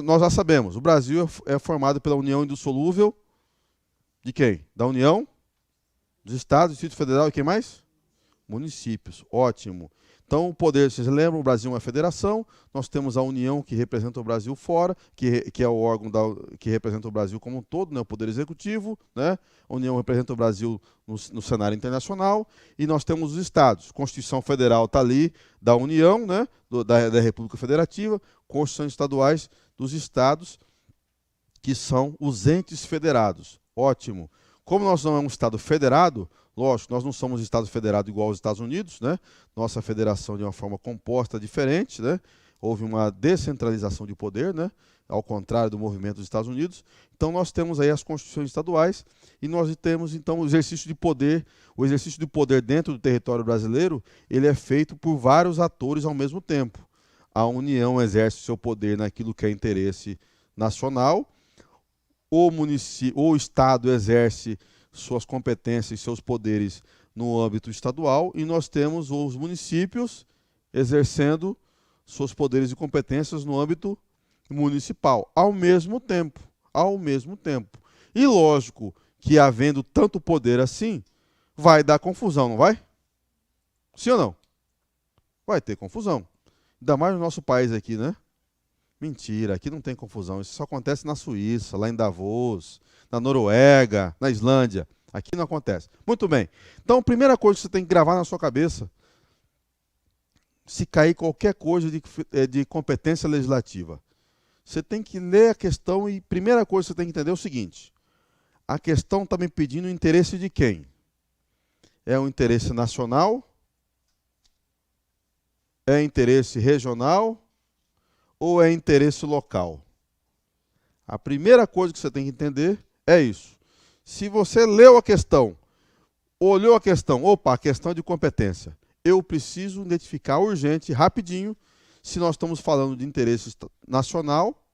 Nós já sabemos, o Brasil é formado pela união indissolúvel de quem? Da União, dos Estados, Distrito Federal e quem mais? Municípios. Ótimo. Então, o poder, vocês lembram, o Brasil é uma federação, nós temos a União que representa o Brasil fora, que é o órgão que representa o Brasil como um todo, né, o Poder Executivo, né? A União representa o Brasil no cenário internacional, e nós temos os Estados. Constituição Federal está ali, da União, né, da República Federativa, Constituições estaduais dos Estados, que são os entes federados. Ótimo. Como nós não é um Estado federado, lógico, nós não somos Estado federado igual aos Estados Unidos, né? Nossa federação de uma forma composta diferente, né? Houve uma descentralização de poder, né? Ao contrário do movimento dos Estados Unidos. Então nós temos aí as constituições estaduais e nós temos então o exercício de poder. O exercício de poder dentro do território brasileiro, ele é feito por vários atores ao mesmo tempo. A União exerce seu poder naquilo que é interesse nacional. O Estado exerce suas competências e seus poderes no âmbito estadual, e nós temos os municípios exercendo seus poderes e competências no âmbito municipal, ao mesmo tempo. E lógico que, havendo tanto poder assim, vai dar confusão, não vai? Sim ou não? Vai ter confusão. Ainda mais no nosso país aqui, né? Mentira, aqui não tem confusão. Isso só acontece na Suíça, lá em Davos, na Noruega, na Islândia. Aqui não acontece. Muito bem. Então, a primeira coisa que você tem que gravar na sua cabeça, se cair qualquer coisa de competência legislativa, você tem que ler a questão e a primeira coisa que você tem que entender é o seguinte: a questão está me pedindo o interesse de quem? É um interesse nacional? É interesse regional? Ou é interesse local? A primeira coisa que você tem que entender é isso. Se você leu a questão, olhou a questão, opa, a questão de competência, eu preciso identificar urgente, rapidinho, se nós estamos falando de interesse nacional,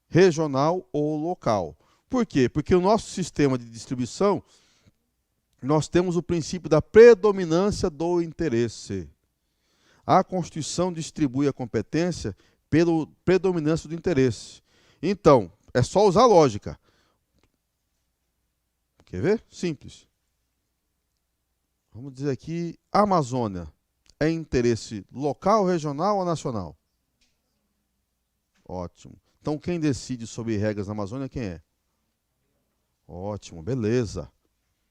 regional ou local. Por quê? Porque o nosso sistema de distribuição, nós temos o princípio da predominância do interesse. A Constituição distribui a competência pela predominância do interesse. Então, é só usar a lógica. Quer ver? Simples. Vamos dizer aqui, Amazônia é interesse local, regional ou nacional? Ótimo. Então, quem decide sobre regras na Amazônia, quem é? Ótimo, beleza.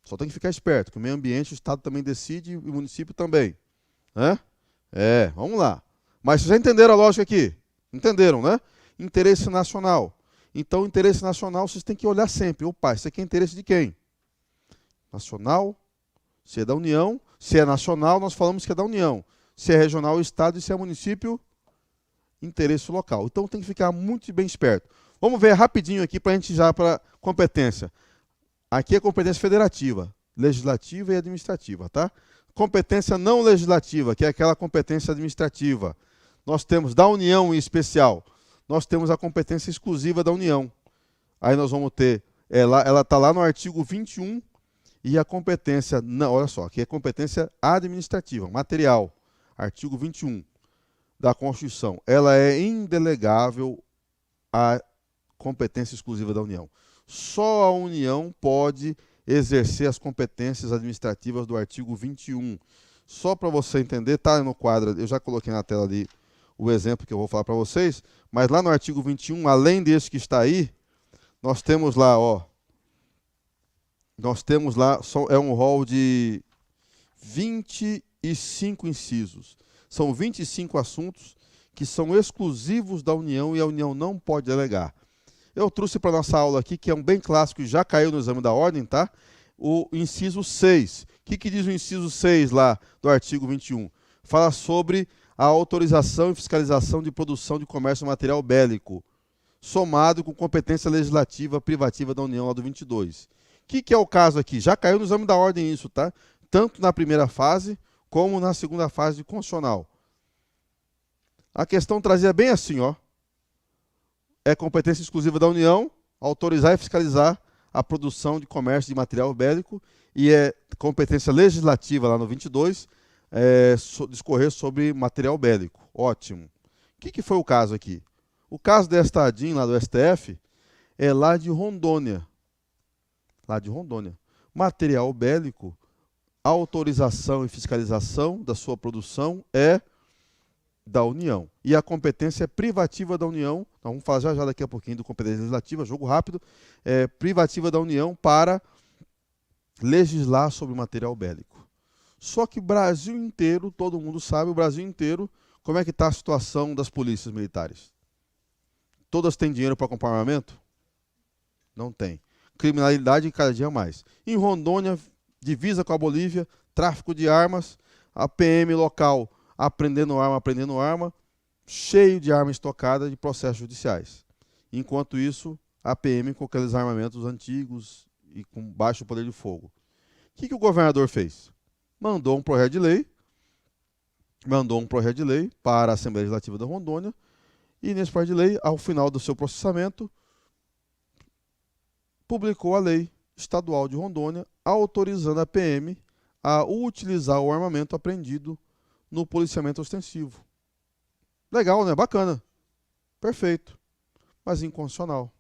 Só tem que ficar esperto, que o meio ambiente, o Estado também decide e o município também. Vamos lá. Mas vocês já entenderam a lógica aqui? Entenderam, né? Interesse nacional. Então, interesse nacional, vocês têm que olhar sempre. Opa, isso aqui é interesse de quem? Nacional, se é da União. Se é nacional, nós falamos que é da União. Se é regional, o Estado. E se é município, interesse local. Então, tem que ficar muito bem esperto. Vamos ver rapidinho aqui para a gente já para competência. Aqui é competência federativa, legislativa e administrativa, tá? Competência não legislativa, que é aquela competência administrativa. Nós temos da União em especial, nós temos a competência exclusiva da União. Aí nós vamos ter, ela está lá no artigo 21, e a competência, não, olha só, aqui é competência administrativa, material, artigo 21 da Constituição. Ela é indelegável à competência exclusiva da União. Só a União pode exercer as competências administrativas do artigo 21. Só para você entender, está no quadro, eu já coloquei na tela ali o exemplo que eu vou falar para vocês, mas lá no artigo 21, além desse que está aí, nós temos lá, é um rol de 25 incisos. São 25 assuntos que são exclusivos da União e a União não pode delegar. Eu trouxe para a nossa aula aqui, que é um bem clássico, já caiu no exame da ordem, tá? O inciso 6. O que diz o inciso 6 lá do artigo 21? Fala sobre a autorização e fiscalização de produção de comércio material bélico, somado com competência legislativa privativa da União, lá do 22. O que é o caso aqui? Já caiu no exame da ordem isso, tá? Tanto na primeira fase, como na segunda fase de constitucional. A questão trazia bem assim, é competência exclusiva da União, autorizar e fiscalizar a produção de comércio de material bélico, e é competência legislativa, lá no 22, discorrer sobre material bélico. Ótimo. O que foi o caso aqui? O caso desta ADIM, lá do STF, é lá de Rondônia. Lá de Rondônia. Material bélico, autorização e fiscalização da sua produção é da União. E a competência é privativa da União. Nós vamos falar já daqui a pouquinho do competência legislativa, jogo rápido. É privativa da União para legislar sobre material bélico. Só que o Brasil inteiro, todo mundo sabe, o Brasil inteiro, como é que está a situação das polícias militares? Todas têm dinheiro para comprar armamento? Não tem. Criminalidade cada dia mais. Em Rondônia, divisa com a Bolívia, tráfico de armas, a PM local apreendendo arma, cheio de arma estocada de processos judiciais. Enquanto isso, a PM com aqueles armamentos antigos e com baixo poder de fogo. O que o governador fez? Mandou um projeto de lei para a Assembleia Legislativa da Rondônia e nesse projeto de lei, ao final do seu processamento, publicou a lei estadual de Rondônia autorizando a PM a utilizar o armamento apreendido no policiamento ostensivo. Legal, né? Bacana. Perfeito. Mas inconstitucional.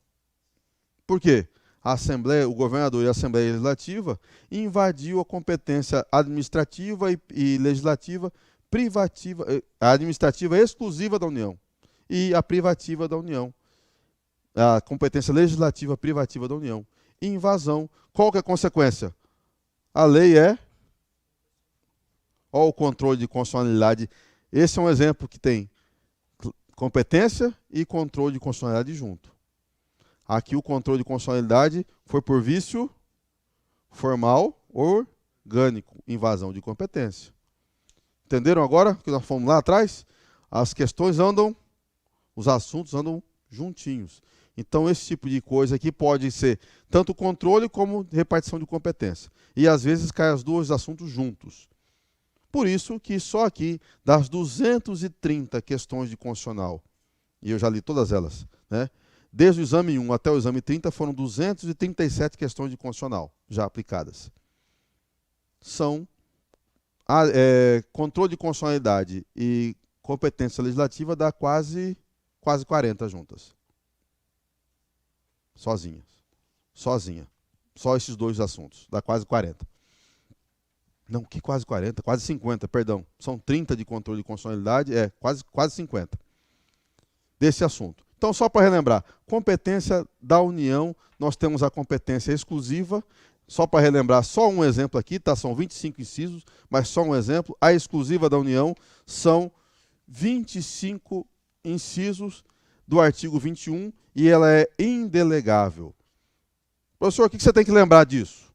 Por quê? A Assembleia, o governador e a Assembleia Legislativa invadiu a competência administrativa e legislativa privativa, a administrativa exclusiva da União e a privativa da União. A competência legislativa privativa da União. Invasão. Qual que é a consequência? A lei é... Olha o controle de constitucionalidade. Esse é um exemplo que tem competência e controle de constitucionalidade junto. Aqui o controle de constitucionalidade foi por vício formal orgânico, invasão de competência. Entenderam agora que nós fomos lá atrás? As questões andam, os assuntos andam juntinhos. Então esse tipo de coisa aqui pode ser tanto controle como repartição de competência. E às vezes caem os dois assuntos juntos. Por isso que só aqui, das 230 questões de constitucional, e eu já li todas elas, né? Desde o exame 1 até o exame 30 foram 237 questões de constitucional já aplicadas. São controle de constitucionalidade e competência legislativa dá quase 40 juntas. Sozinha. Só esses dois assuntos, dá quase 40. Não, que quase 40, quase 50, perdão. São 30 de controle de constitucionalidade, quase 50 desse assunto. Então, só para relembrar, competência da União, nós temos a competência exclusiva, só para relembrar, só um exemplo aqui, tá? São 25 incisos, mas só um exemplo. A exclusiva da União são 25 incisos do artigo 21 e ela é indelegável. Professor, o que você tem que lembrar disso?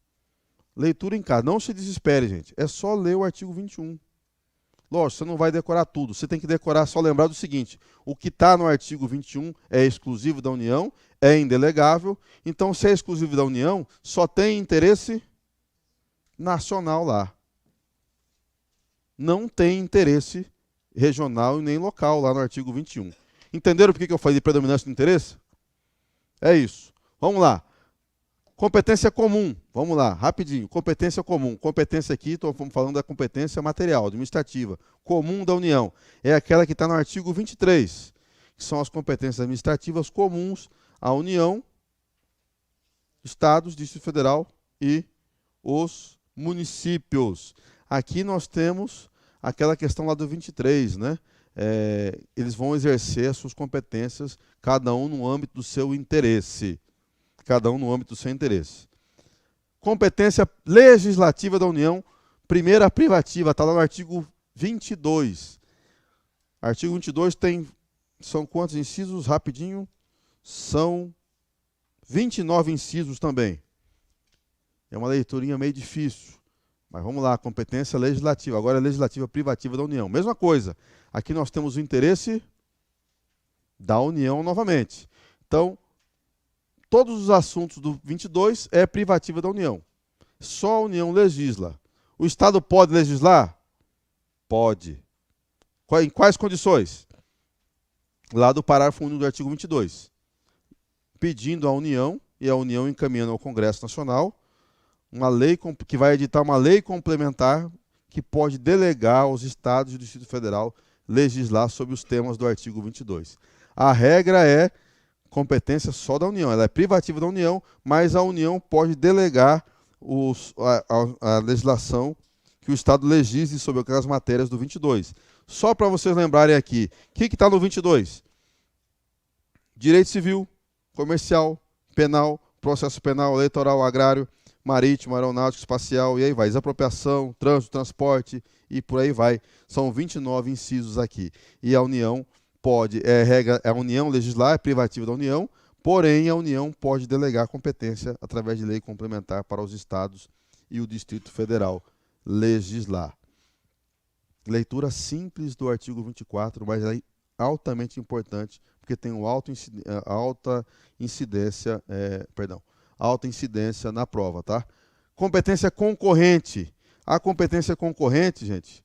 Leitura em casa. Não se desespere, gente. É só ler o artigo 21. Lógico, você não vai decorar tudo. Você tem que decorar, só lembrar do seguinte. O que está no artigo 21 é exclusivo da União, é indelegável. Então, se é exclusivo da União, só tem interesse nacional lá. Não tem interesse regional e nem local lá no artigo 21. Entenderam por que eu falei de predominância do interesse? É isso. Vamos lá. Competência comum. Vamos lá, rapidinho. Competência comum. Competência aqui, estou falando da competência material, administrativa. Comum da União. É aquela que está no artigo 23, que são as competências administrativas comuns à União, Estados, Distrito Federal e os municípios. Aqui nós temos aquela questão lá do 23, né? Eles vão exercer as suas competências, cada um no âmbito do seu interesse. Cada um no âmbito do seu interesse. Competência legislativa da União, primeira privativa, está lá no artigo 22. Artigo 22 são quantos incisos? Rapidinho. São 29 incisos também. É uma leiturinha meio difícil. Mas vamos lá, competência legislativa. Agora é legislativa privativa da União. Mesma coisa. Aqui nós temos o interesse da União novamente. Então, todos os assuntos do 22 é privativa da União. Só a União legisla. O Estado pode legislar? Pode. Em quais condições? Lá do parágrafo 1 do artigo 22. Pedindo à União, e a União encaminhando ao Congresso Nacional, uma lei que vai editar uma lei complementar que pode delegar aos Estados e ao Distrito Federal legislar sobre os temas do artigo 22. A regra é competência só da União. Ela é privativa da União, mas a União pode delegar a legislação que o Estado legisle sobre aquelas matérias do 22. Só para vocês lembrarem aqui, o que está no 22? Direito civil, comercial, penal, processo penal, eleitoral, agrário, marítimo, aeronáutico, espacial, e aí vai. Desapropriação, trânsito, transporte, e por aí vai. São 29 incisos aqui. E a União pode, a União legislar, é privativa da União, porém a União pode delegar competência através de lei complementar para os estados e o Distrito Federal legislar. Leitura simples do artigo 24, mas é altamente importante, porque tem uma alta incidência na prova, tá? Competência concorrente. A competência concorrente, gente,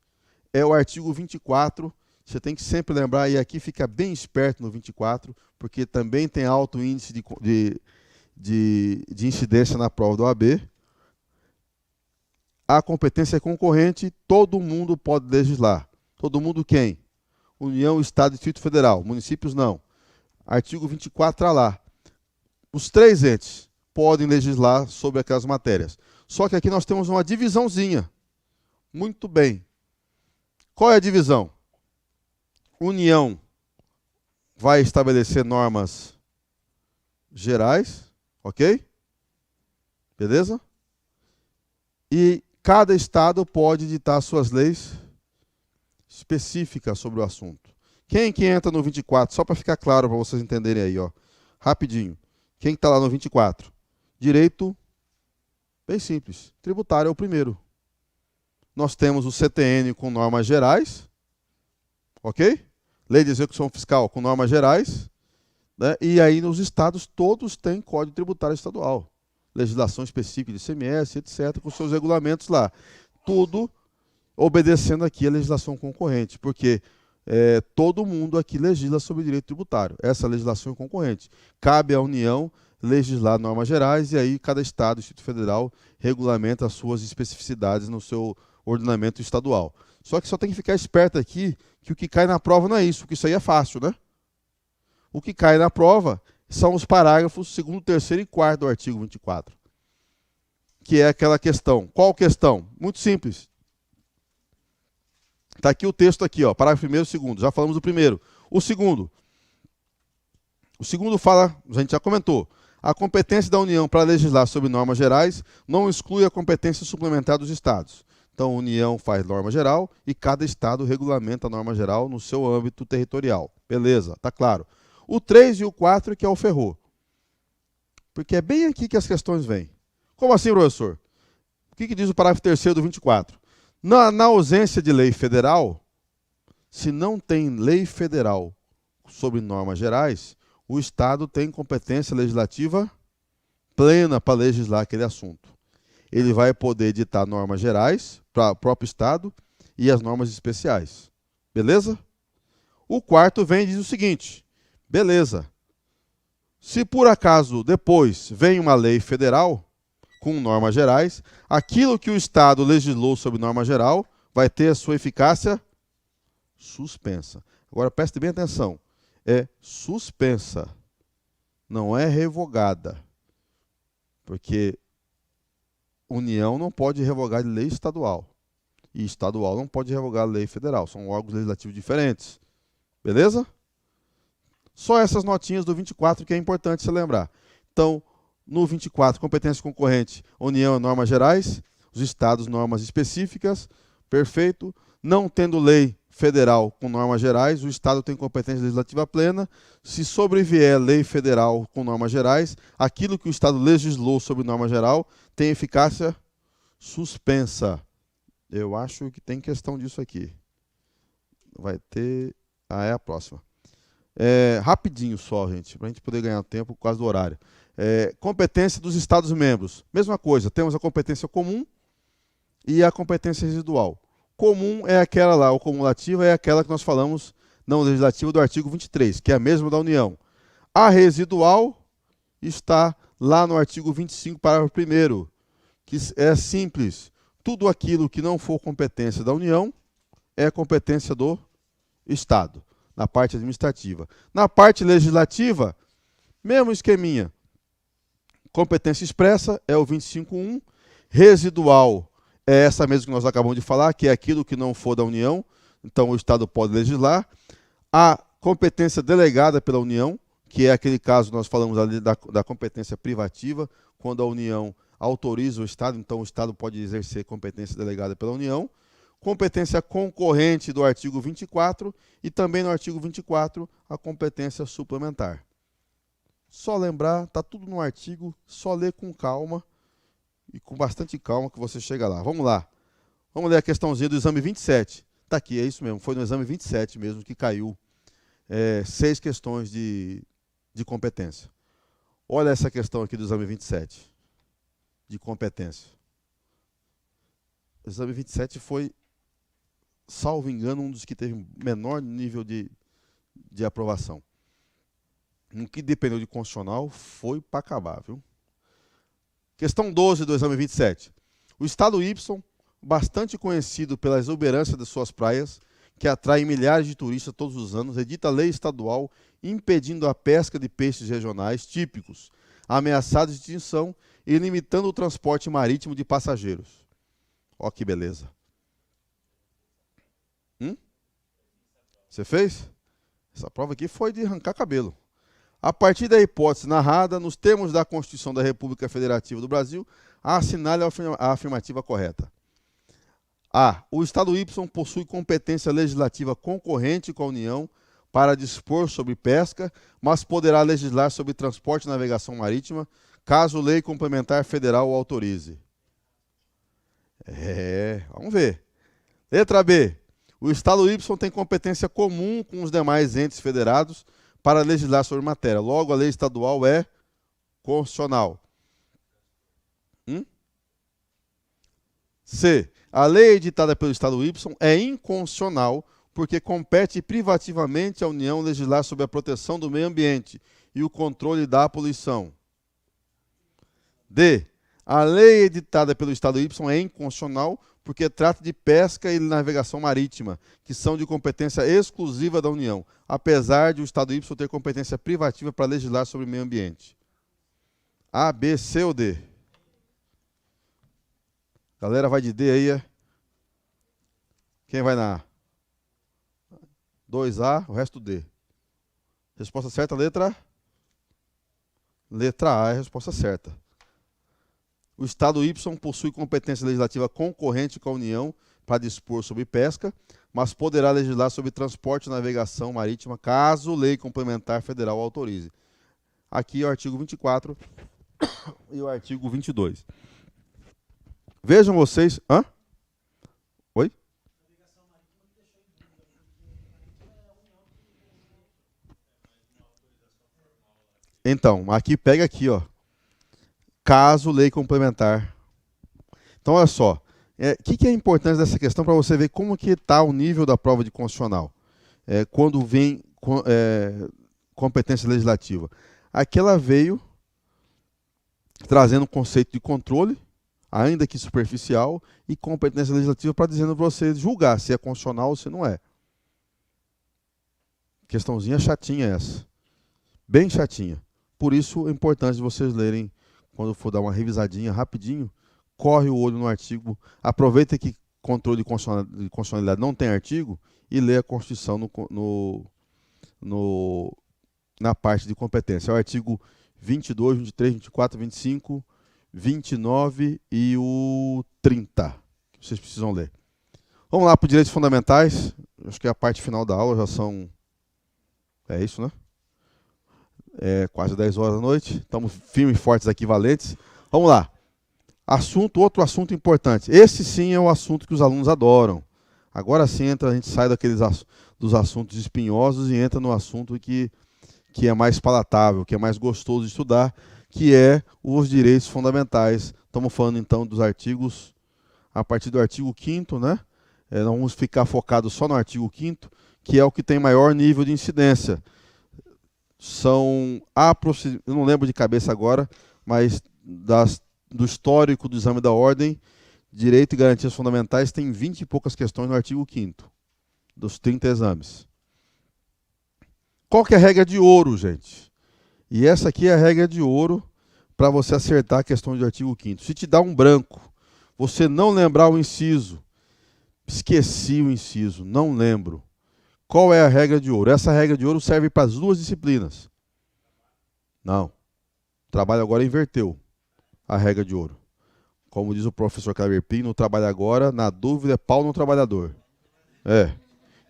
é o artigo 24. Você tem que sempre lembrar, e aqui fica bem esperto no 24, porque também tem alto índice de incidência na prova do OAB. A competência concorrente, todo mundo pode legislar. Todo mundo quem? União, Estado e Distrito Federal. Municípios não. Artigo 24 está lá. Os três entes podem legislar sobre aquelas matérias. Só que aqui nós temos uma divisãozinha. Muito bem. Qual é a divisão? União vai estabelecer normas gerais, ok? Beleza? E cada estado pode ditar suas leis específicas sobre o assunto. Quem que entra no 24? Só para ficar claro, para vocês entenderem aí, ó. Rapidinho. Quem está lá no 24? Direito, bem simples. Tributário é o primeiro. Nós temos o CTN com normas gerais, ok? Lei de execução fiscal com normas gerais, né? E aí nos estados todos têm Código Tributário Estadual. Legislação específica de ICMS, etc., com seus regulamentos lá. Tudo obedecendo aqui a legislação concorrente, porque todo mundo aqui legisla sobre direito tributário. Essa legislação é concorrente. Cabe à União legislar normas gerais e aí cada estado, Distrito Federal, regulamenta as suas especificidades no seu ordenamento estadual. Só que só tem que ficar esperto aqui que o que cai na prova não é isso, porque isso aí é fácil, né? O que cai na prova são os parágrafos 2º, 3º e 4º do artigo 24. Que é aquela questão. Qual questão? Muito simples. Está aqui o texto aqui, ó, parágrafo 1º e 2º. Já falamos do primeiro. O segundo fala, a gente já comentou, a competência da União para legislar sobre normas gerais não exclui a competência suplementar dos estados. Então, a União faz norma geral e cada estado regulamenta a norma geral no seu âmbito territorial. Beleza, tá claro. O 3 e o 4 que é o ferrou. Porque é bem aqui que as questões vêm. Como assim, professor? O que diz o parágrafo 3º do 24? Na ausência de lei federal, se não tem lei federal sobre normas gerais, o Estado tem competência legislativa plena para legislar aquele assunto. Ele vai poder editar normas gerais para o próprio Estado e as normas especiais. Beleza? O 4º vem e diz o seguinte, beleza, se por acaso depois vem uma lei federal com normas gerais, aquilo que o Estado legislou sobre norma geral vai ter a sua eficácia suspensa. Agora preste bem atenção, é suspensa, não é revogada, porque União não pode revogar lei estadual e estadual não pode revogar lei federal, são órgãos legislativos diferentes, beleza? Só essas notinhas do 24 que é importante você lembrar. Então, no 24, competência concorrente, União e normas gerais, os estados, normas específicas, perfeito. Não tendo lei federal com normas gerais, o estado tem competência legislativa plena. Se sobrevier lei federal com normas gerais, aquilo que o estado legislou sobre norma geral tem eficácia suspensa. Eu acho que tem questão disso aqui. Vai ter... é a próxima. Rapidinho só, gente, para a gente poder ganhar tempo por causa do horário. Competência dos Estados-membros. Mesma coisa, temos a competência comum e a competência residual. Comum é aquela lá, o cumulativa é aquela que nós falamos não legislativa do artigo 23, que é a mesma da União. A residual está lá no artigo 25, parágrafo 1º, que é simples. Tudo aquilo que não for competência da União é competência do Estado, na parte administrativa. Na parte legislativa, mesmo esqueminha. Competência expressa é o 25.1, residual é essa mesmo que nós acabamos de falar, que é aquilo que não for da União, então o Estado pode legislar. A competência delegada pela União, que é aquele caso que nós falamos ali da competência privativa, quando a União autoriza o Estado, então o Estado pode exercer competência delegada pela União. Competência concorrente do artigo 24 e também no artigo 24 a competência suplementar. Só lembrar, está tudo no artigo, só ler com calma e com bastante calma que você chega lá. Vamos lá. Vamos ler a questãozinha do exame 27. Está aqui, é isso mesmo, foi no exame 27 mesmo que caiu 6 questões de competência. Olha essa questão aqui do exame 27, de competência. O exame 27 foi, salvo engano, um dos que teve menor nível de aprovação. No que dependeu de constitucional, foi para acabar, viu? Questão 12 do exame 27. O Estado Y, bastante conhecido pela exuberância de suas praias, que atrai milhares de turistas todos os anos, edita lei estadual impedindo a pesca de peixes regionais típicos, ameaçados de extinção e limitando o transporte marítimo de passageiros. Ó que beleza. Você fez? Essa prova aqui foi de arrancar cabelo. A partir da hipótese narrada, nos termos da Constituição da República Federativa do Brasil, assinale a afirmativa correta. A. O Estado Y possui competência legislativa concorrente com a União para dispor sobre pesca, mas poderá legislar sobre transporte e navegação marítima, caso lei complementar federal o autorize. Vamos ver. Letra B. O Estado Y tem competência comum com os demais entes federados para legislar sobre matéria. Logo, a lei estadual é constitucional. C. A lei editada pelo Estado Y é inconstitucional porque compete privativamente à União legislar sobre a proteção do meio ambiente e o controle da poluição. D. A lei editada pelo Estado Y é inconstitucional porque trata de pesca e navegação marítima, que são de competência exclusiva da União, apesar de o Estado Y ter competência privativa para legislar sobre o meio ambiente. A, B, C ou D? Galera, vai de D aí, é? Quem vai na A? 2A, o resto D. Resposta certa, letra? Letra A é a resposta certa. O Estado Y possui competência legislativa concorrente com a União para dispor sobre pesca, mas poderá legislar sobre transporte e navegação marítima, caso lei complementar federal autorize. Aqui é o artigo 24 e o artigo 22. Vejam vocês... Hã? Oi? Então, aqui pega aqui, ó. Caso lei complementar. Então, olha só. O que é importante dessa questão para você ver como que está o nível da prova de constitucional? Quando vem competência legislativa. Aqui ela veio trazendo o conceito de controle, ainda que superficial, e competência legislativa para dizendo para você julgar se é constitucional ou se não é. Questãozinha chatinha essa. Bem chatinha. Por isso é importante vocês lerem, quando for dar uma revisadinha rapidinho, corre o olho no artigo, aproveita que controle de constitucionalidade não tem artigo e lê a Constituição na parte de competência. É o artigo 22, 23, 24, 25, 29 e o 30, que vocês precisam ler. Vamos lá para os direitos fundamentais. Acho que é a parte final da aula, já são... É isso, né? Quase 10 horas da noite. Estamos firmes e fortes aqui, valentes. Vamos lá. Outro assunto importante. Esse sim é o assunto que os alunos adoram. Agora sim a gente sai dos assuntos espinhosos e entra no assunto que é mais palatável, que é mais gostoso de estudar, que é os direitos fundamentais. Estamos falando então dos artigos, a partir do artigo 5º, né? Não vamos ficar focados só no artigo 5º, que é o que tem maior nível de incidência. São, eu não lembro de cabeça agora, mas do histórico do exame da ordem, direito e garantias fundamentais, tem 20 e poucas questões no artigo 5º, dos 30 exames. Qual que é a regra de ouro, gente? E essa aqui é a regra de ouro para você acertar a questão do artigo 5º. Se te dá um branco, Você não lembrar o inciso. Esqueci o inciso, não lembro. Qual é a regra de ouro? Essa regra de ouro serve para as duas disciplinas. Não. O trabalho agora inverteu a regra de ouro. Como diz o professor Kleber Pinho, no trabalho agora, na dúvida, é pau no trabalhador.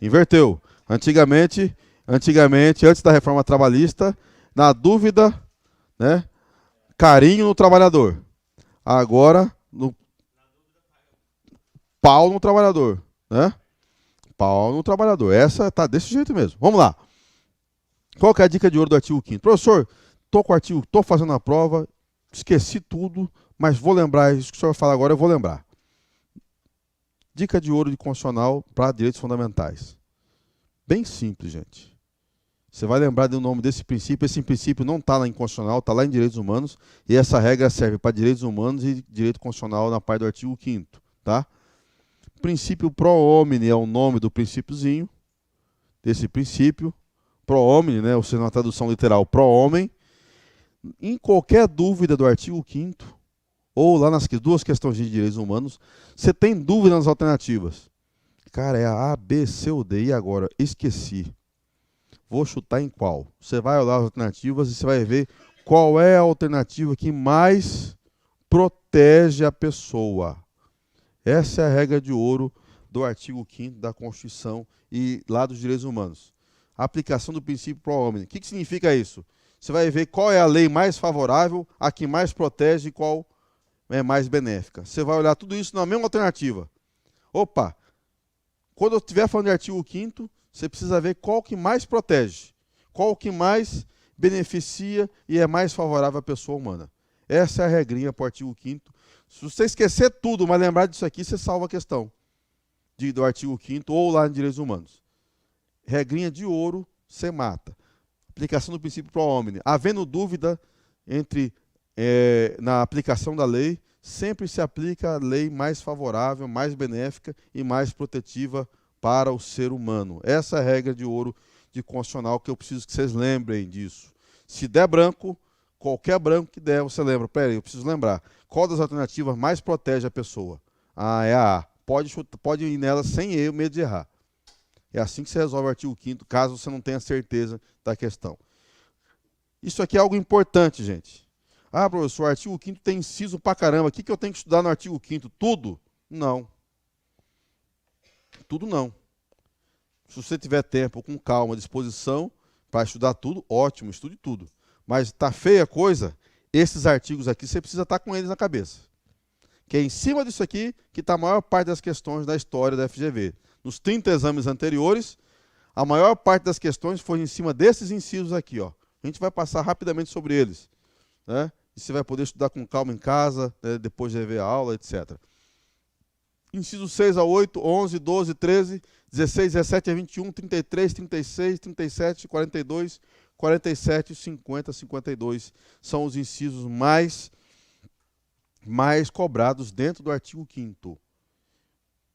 Inverteu. Antigamente, antes da reforma trabalhista, na dúvida, né, carinho no trabalhador. Agora, no pau no trabalhador, né? Pau no trabalhador. Essa tá desse jeito mesmo. Vamos lá. Qual que é a dica de ouro do artigo 5º? Professor, tô fazendo a prova, esqueci tudo, mas vou lembrar, isso que o senhor vai falar agora, eu vou lembrar. Dica de ouro de constitucional para direitos fundamentais. Bem simples, gente. Você vai lembrar do nome desse princípio. Esse princípio não está lá em constitucional, está lá em direitos humanos. E essa regra serve para direitos humanos e direito constitucional na parte do artigo 5º. Tá? Princípio pro homine é o nome do princípiozinho. Desse princípio. Pro homine, né? Ou seja, na tradução literal, pro homem. Em qualquer dúvida do artigo 5º, ou lá nas duas questões de direitos humanos, você tem dúvida nas alternativas. Cara, é a A, B, C ou D. E agora? Esqueci. Vou chutar em qual? Você vai olhar as alternativas e você vai ver qual é a alternativa que mais protege a pessoa. Essa é a regra de ouro do artigo 5º da Constituição e lá dos direitos humanos. A aplicação do princípio pro homine. O que significa isso? Você vai ver qual é a lei mais favorável, a que mais protege e qual é mais benéfica. Você vai olhar tudo isso na mesma alternativa. Opa! Quando eu estiver falando de artigo 5º, você precisa ver qual que mais protege, qual que mais beneficia e é mais favorável à pessoa humana. Essa é a regrinha para o artigo 5º. Se você esquecer tudo, mas lembrar disso aqui, você salva a questão do artigo 5º ou lá em direitos humanos. Regrinha de ouro, você mata. Aplicação do princípio pro homine. Havendo dúvida na aplicação da lei, sempre se aplica a lei mais favorável, mais benéfica e mais protetiva para o ser humano. Essa é a regra de ouro de constitucional que eu preciso que vocês lembrem disso. Se der branco, qualquer branco que der, você lembra. Peraí, eu preciso lembrar. Qual das alternativas mais protege a pessoa? Ah, é a A. Pode ir nela sem medo de errar. É assim que você resolve o artigo 5º, caso você não tenha certeza da questão. Isso aqui é algo importante, gente. Ah, professor, o artigo 5º tem inciso pra caramba. O que eu tenho que estudar no artigo 5º? Tudo? Não. Tudo não. Se você tiver tempo, com calma, disposição, para estudar tudo, ótimo, estude tudo. Mas está feia a coisa, esses artigos aqui, você precisa estar com eles na cabeça. Que é em cima disso aqui que está a maior parte das questões da história da FGV. Nos 30 exames anteriores, a maior parte das questões foi em cima desses incisos aqui. Ó. A gente vai passar rapidamente sobre eles. Né? E você vai poder estudar com calma em casa, né, depois de rever a aula, etc. Incisos 6 a 8, 11, 12, 13, 16, 17 a 21, 33, 36, 37, 42, 47, 50, 52. São os incisos mais cobrados dentro do artigo 5º.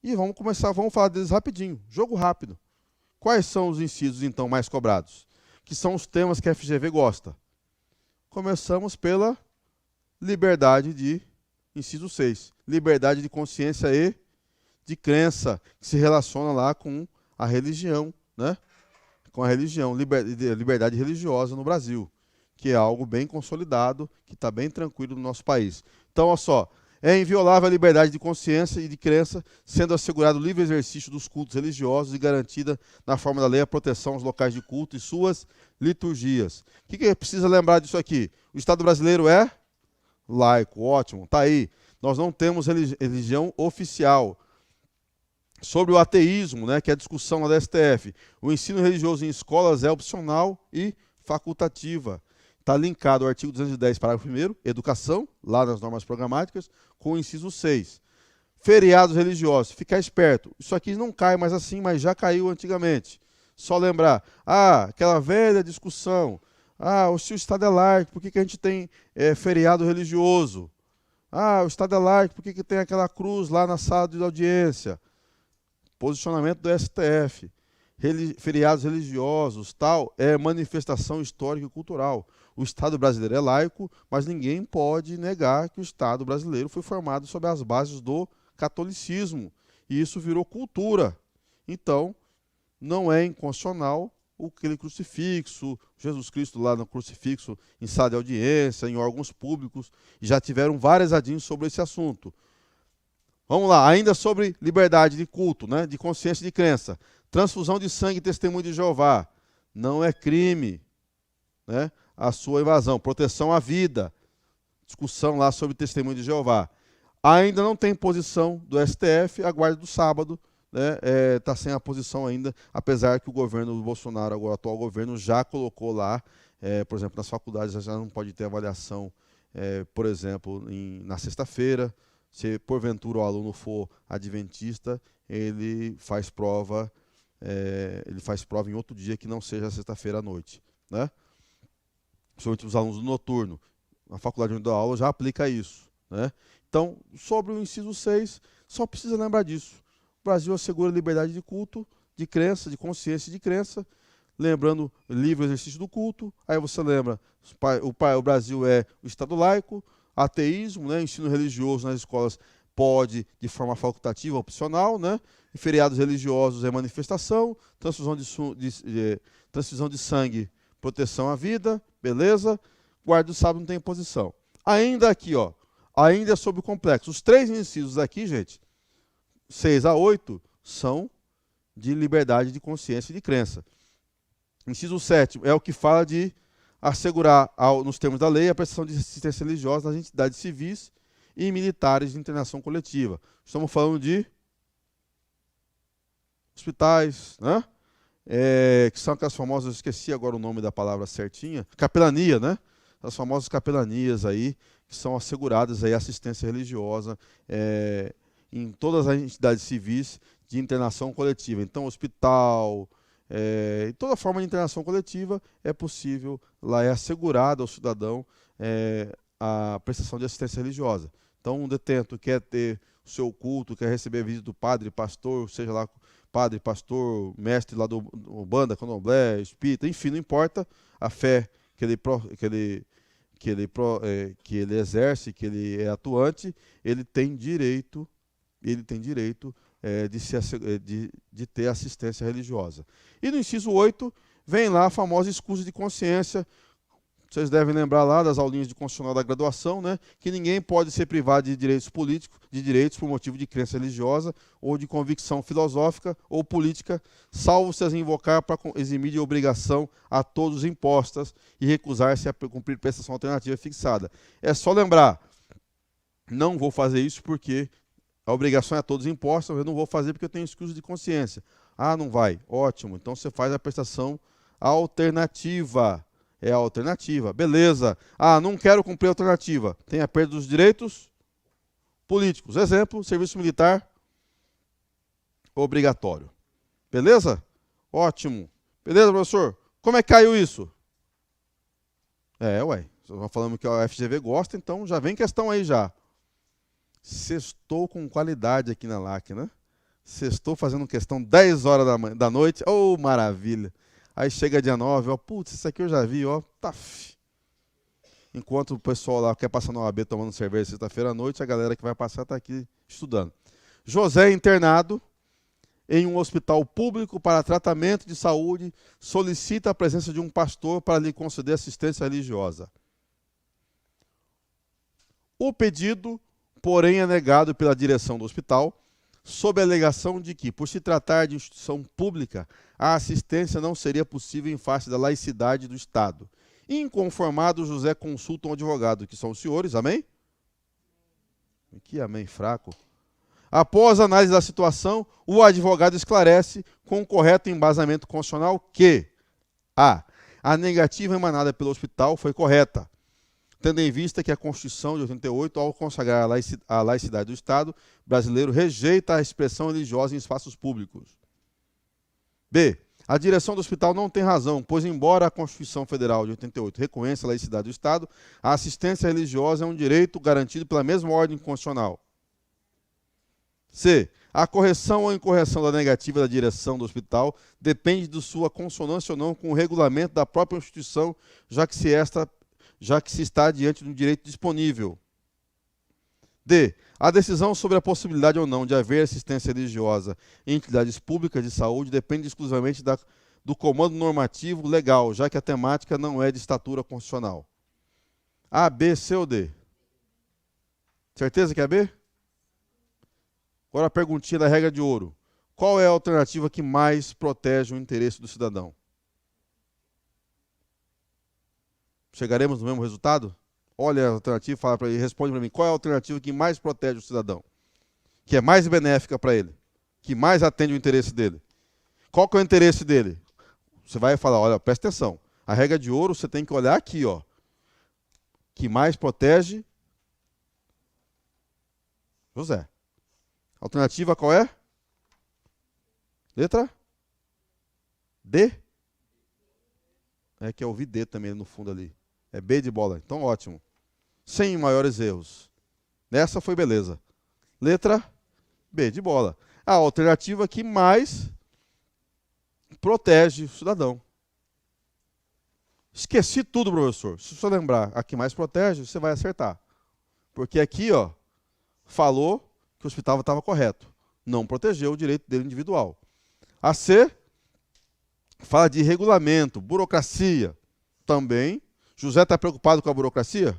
E vamos falar deles rapidinho. Jogo rápido. Quais são os incisos, então, mais cobrados? Que são os temas que a FGV gosta. Começamos pela liberdade de, inciso 6, liberdade de consciência e de crença, que se relaciona lá com a religião, né? Com a religião, liberdade religiosa no Brasil, que é algo bem consolidado, que está bem tranquilo no nosso país. Então, olha só, é inviolável a liberdade de consciência e de crença, sendo assegurado o livre exercício dos cultos religiosos e garantida, na forma da lei, a proteção aos locais de culto e suas liturgias. O que precisa lembrar disso aqui? O Estado brasileiro é laico, ótimo, está aí. Nós não temos religião oficial. Sobre o ateísmo, né, que é a discussão lá da STF, o ensino religioso em escolas é opcional e facultativa. Está linkado ao artigo 210, parágrafo 1º, educação, lá nas normas programáticas, com o inciso 6. Feriados religiosos, ficar esperto. Isso aqui não cai mais assim, mas já caiu antigamente. Só lembrar, aquela velha discussão, se o Estado é laico, por que a gente tem feriado religioso? O Estado é laico, por que tem aquela cruz lá na sala de audiência? Posicionamento do STF. feriados religiosos, tal, é manifestação histórica e cultural. O Estado brasileiro é laico, mas ninguém pode negar que o Estado brasileiro foi formado sob as bases do catolicismo. E isso virou cultura. Então, não é inconstitucional aquele crucifixo, Jesus Cristo lá no crucifixo, em sala de audiência, em órgãos públicos, e já tiveram várias adins sobre esse assunto. Vamos lá, ainda sobre liberdade de culto, né, de consciência e de crença. Transfusão de sangue e testemunho de Jeová. Não é crime, né, a sua invasão. Proteção à vida. Discussão lá sobre testemunho de Jeová. Ainda não tem posição do STF, aguarde do sábado. Está sem a posição ainda, apesar que o governo do Bolsonaro, agora o atual governo, já colocou lá, por exemplo, nas faculdades já não pode ter avaliação, por exemplo, na sexta-feira. Se porventura o aluno for adventista, ele faz prova em outro dia que não seja sexta-feira à noite, né? Principalmente os alunos do noturno. A faculdade onde dou aula já aplica isso, né? Então, sobre o inciso 6, só precisa lembrar disso. O Brasil assegura liberdade de culto, de crença, de consciência e de crença, lembrando livre exercício do culto. Aí você lembra, o Brasil é o Estado laico, ateísmo, né, ensino religioso nas escolas pode de forma facultativa, opcional, né? E feriados religiosos é manifestação, transfusão de sangue, proteção à vida, beleza? Guarda do sábado não tem posição. Ainda aqui, ainda sobre o complexo. Os 3 incisos aqui, gente, 6 a 8, são de liberdade de consciência e de crença. Inciso 7 é o que fala de assegurar, nos termos da lei, a prestação de assistência religiosa nas entidades civis e militares de internação coletiva. Estamos falando de hospitais, né? Que são aquelas famosas, eu esqueci agora o nome da palavra certinha, capelania, né? As famosas capelanias aí, que são asseguradas aí assistência religiosa em todas as entidades civis de internação coletiva. Então, hospital, e toda forma de internação coletiva é possível, lá é assegurada ao cidadão a prestação de assistência religiosa. Então, um detento quer ter o seu culto, quer receber a visita do padre, pastor, seja lá padre, pastor, mestre lá do Umbanda, Candomblé, espírita, enfim, não importa a fé que ele exerce, que ele é atuante, ele tem direito de ter assistência religiosa. E no inciso 8, vem lá a famosa escusa de consciência. Vocês devem lembrar lá das aulinhas de constitucional da graduação, né, que ninguém pode ser privado de direitos políticos, de direitos por motivo de crença religiosa ou de convicção filosófica ou política, salvo se as invocar para eximir de obrigação a todos impostas e recusar-se a cumprir prestação alternativa fixada. É só lembrar, não vou fazer isso porque a obrigação é a todos imposta, eu não vou fazer porque eu tenho escusa de consciência. Ah, não vai? Ótimo. Então você faz a prestação alternativa. É a alternativa. Beleza. Ah, não quero cumprir a alternativa. Tem a perda dos direitos políticos. Exemplo, serviço militar obrigatório. Beleza? Ótimo. Beleza, professor? Como é que caiu isso? Ué. Nós falamos que a FGV gosta, então já vem questão aí já. Sextou com qualidade aqui na LAC, né? Sextou fazendo questão 10 horas da noite. Oh, maravilha. Aí chega dia 9, putz, isso aqui eu já vi, Enquanto o pessoal lá quer passar no OAB tomando cerveja sexta-feira à noite, a galera que vai passar está aqui estudando. José, internado em um hospital público para tratamento de saúde, solicita a presença de um pastor para lhe conceder assistência religiosa. O pedido, porém, é negado pela direção do hospital, sob a alegação de que, por se tratar de instituição pública, a assistência não seria possível em face da laicidade do Estado. Inconformado, José consulta um advogado, que são os senhores, amém? Que amém fraco. Após a análise da situação, o advogado esclarece, com o correto embasamento constitucional, que a negativa emanada pelo hospital foi correta, tendo em vista que a Constituição de 88, ao consagrar a laicidade do Estado brasileiro, rejeita a expressão religiosa em espaços públicos. B. A direção do hospital não tem razão, pois, embora a Constituição Federal de 88 reconheça a laicidade do Estado, a assistência religiosa é um direito garantido pela mesma ordem constitucional. C. A correção ou incorreção da negativa da direção do hospital depende de sua consonância ou não com o regulamento da própria instituição, já que se está diante de um direito disponível. D. A decisão sobre a possibilidade ou não de haver assistência religiosa em entidades públicas de saúde depende exclusivamente do comando normativo legal, já que a temática não é de estatura constitucional. A, B, C ou D? Certeza que é B? Agora a perguntinha da regra de ouro. Qual é a alternativa que mais protege o interesse do cidadão? Chegaremos no mesmo resultado? Olha a alternativa, fala para ele, responde para mim. Qual é a alternativa que mais protege o cidadão? Que é mais benéfica para ele? Que mais atende o interesse dele? Qual que é o interesse dele? Você vai falar, olha, presta atenção. A regra de ouro você tem que olhar aqui, ó. Que mais protege José. Alternativa qual é? Letra? D? É que eu ouvi D também no fundo ali. É B de bola. Então, ótimo. Sem maiores erros. Nessa foi beleza. Letra B de bola. A alternativa que mais protege o cidadão. Esqueci tudo, professor. Se você lembrar a que mais protege, você vai acertar. Porque aqui, ó, falou que o hospital estava correto. Não protegeu o direito dele individual. A C fala de regulamento, burocracia. Também. José está preocupado com a burocracia?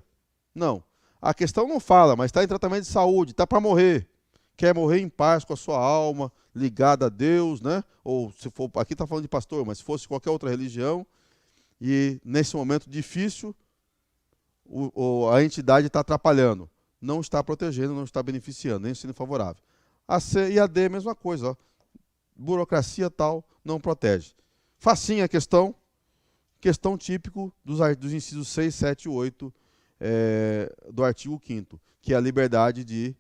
Não. A questão não fala, mas está em tratamento de saúde, está para morrer. Quer morrer em paz com a sua alma, ligada a Deus, né? Ou se for, aqui está falando de pastor, mas se fosse qualquer outra religião, e nesse momento difícil, a entidade está atrapalhando. Não está protegendo, não está beneficiando, nem sendo favorável. A C e a D, mesma coisa. Ó. Burocracia tal, não protege. Facinha a questão. Questão típico dos incisos 6, 7 e 8 do artigo 5º, que é a liberdade de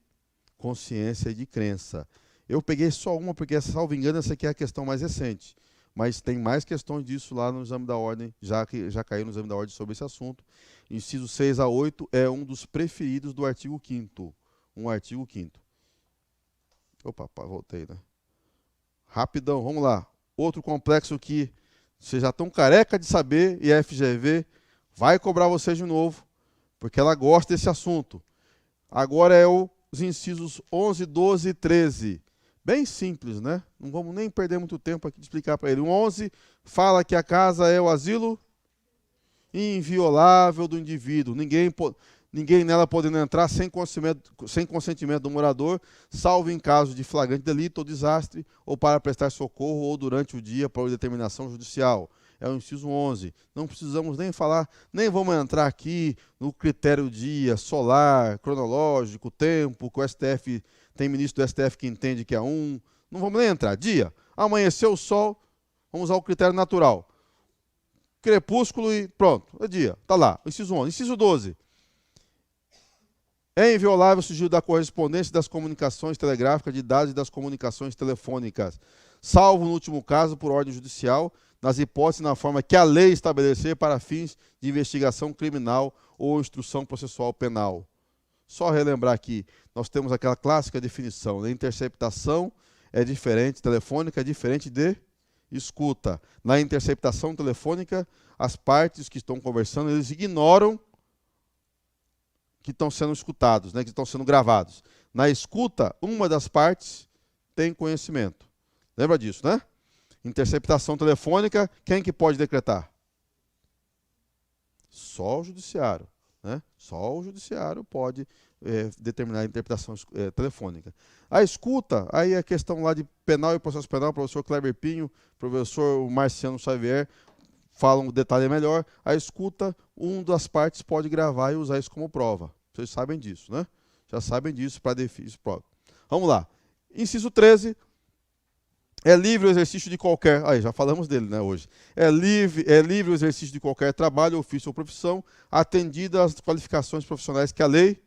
consciência e de crença. Eu peguei só uma, porque, salvo engano, essa aqui é a questão mais recente. Mas tem mais questões disso lá no exame da ordem, já caiu no exame da ordem sobre esse assunto. Inciso 6 a 8 é um dos preferidos do artigo 5º. Um artigo 5º. Opa, voltei, né? Rapidão, vamos lá. Outro complexo que vocês já estão careca de saber, e a FGV vai cobrar vocês de novo, porque ela gosta desse assunto. Agora é os incisos 11, 12 e 13. Bem simples, né? Não vamos nem perder muito tempo aqui de explicar para ele. O 11 fala que a casa é o asilo inviolável do indivíduo. Ninguém nela podendo entrar sem consentimento do morador, salvo em caso de flagrante delito ou desastre, ou para prestar socorro, ou durante o dia por determinação judicial. É o inciso 11. Não precisamos nem falar, nem vamos entrar aqui no critério dia, solar, cronológico, tempo, que o STF, tem ministro do STF que entende que é um. Não vamos nem entrar. Dia, amanheceu o sol, vamos usar o critério natural. Crepúsculo e pronto, é dia. Está lá, inciso 11. Inciso 12. É inviolável o sigilo da correspondência das comunicações telegráficas, de dados e das comunicações telefônicas, salvo no último caso por ordem judicial, nas hipóteses e na forma que a lei estabelecer para fins de investigação criminal ou instrução processual penal. Só relembrar aqui, nós temos aquela clássica definição, né? Interceptação é diferente, telefônica é diferente de escuta. Na interceptação telefônica, as partes que estão conversando, eles ignoram que estão sendo escutados, né, que estão sendo gravados. Na escuta, uma das partes tem conhecimento. Lembra disso, né? Interceptação telefônica, quem que pode decretar? Só o judiciário. Né? Só o judiciário pode determinar a interpretação telefônica. A escuta, aí a questão lá de penal e processo penal, o professor Kleber Pinho, professor Marciano Xavier, falam um detalhe melhor. A escuta, uma das partes pode gravar e usar isso como prova. Vocês sabem disso, né? Já sabem disso para defesa prova. Vamos lá. Inciso 13. É livre o exercício de qualquer... Aí, já falamos dele, né, hoje. É livre o exercício de qualquer trabalho, ofício ou profissão, atendida às qualificações profissionais que a lei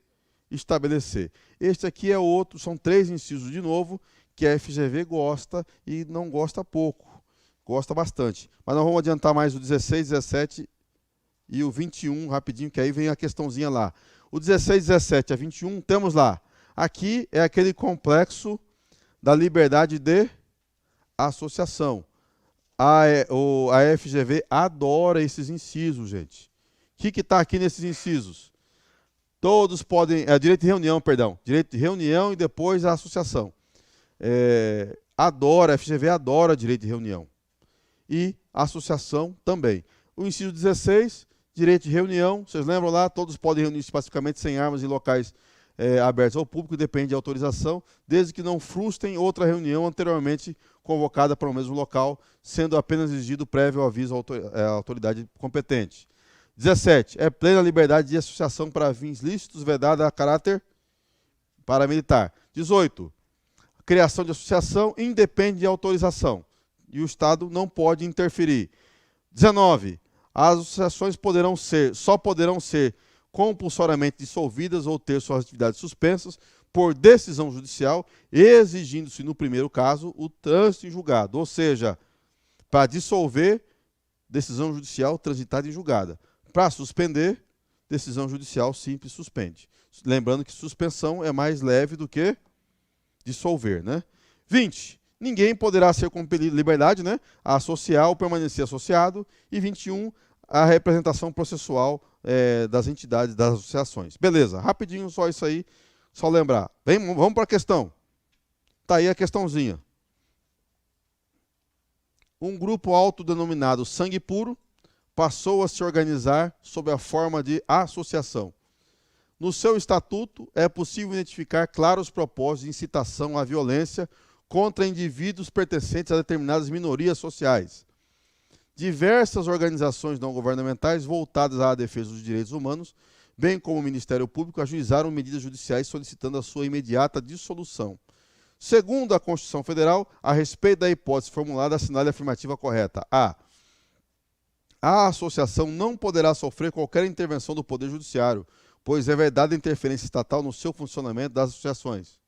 estabelecer. Este aqui é outro, são 3 incisos de novo, que a FGV gosta e não gosta pouco. Gosta bastante. Mas nós vamos adiantar mais o 16, 17 e o 21 rapidinho, que aí vem a questãozinha lá. O 16, 17 a 21, temos lá. Aqui é aquele complexo da liberdade de associação. A FGV adora esses incisos, gente. O que está aqui nesses incisos? Todos podem... direito de reunião, perdão. Direito de reunião e depois a associação. A FGV adora direito de reunião. E a associação também. O inciso 16, direito de reunião. Vocês lembram lá? Todos podem reunir pacificamente sem armas em locais abertos ao público, depende de autorização, desde que não frustrem outra reunião anteriormente convocada para o mesmo local, sendo apenas exigido prévio aviso à autoridade competente. 17. É plena liberdade de associação para fins lícitos, vedada a caráter paramilitar. 18. Criação de associação independe de autorização e o Estado não pode interferir. 19. As associações só poderão ser compulsoriamente dissolvidas ou ter suas atividades suspensas por decisão judicial, exigindo-se, no primeiro caso, o trânsito em julgado. Ou seja, para dissolver, decisão judicial transitada em julgada. Para suspender, decisão judicial simples suspende. Lembrando que suspensão é mais leve do que dissolver, né? 20. Ninguém poderá ser compelido, liberdade, né, a associar ou permanecer associado. E 21. A representação processual das entidades, das associações. Beleza, rapidinho só isso aí, só lembrar. Vamos para a questão. Está aí a questãozinha. Um grupo autodenominado Sangue Puro passou a se organizar sob a forma de associação. No seu estatuto, é possível identificar claros propósitos de incitação à violência contra indivíduos pertencentes a determinadas minorias sociais. Diversas organizações não governamentais voltadas à defesa dos direitos humanos, bem como o Ministério Público, ajuizaram medidas judiciais solicitando a sua imediata dissolução. Segundo a Constituição Federal, a respeito da hipótese formulada, assinale a afirmativa correta. A associação não poderá sofrer qualquer intervenção do Poder Judiciário, pois é vedada a interferência estatal no seu funcionamento das associações.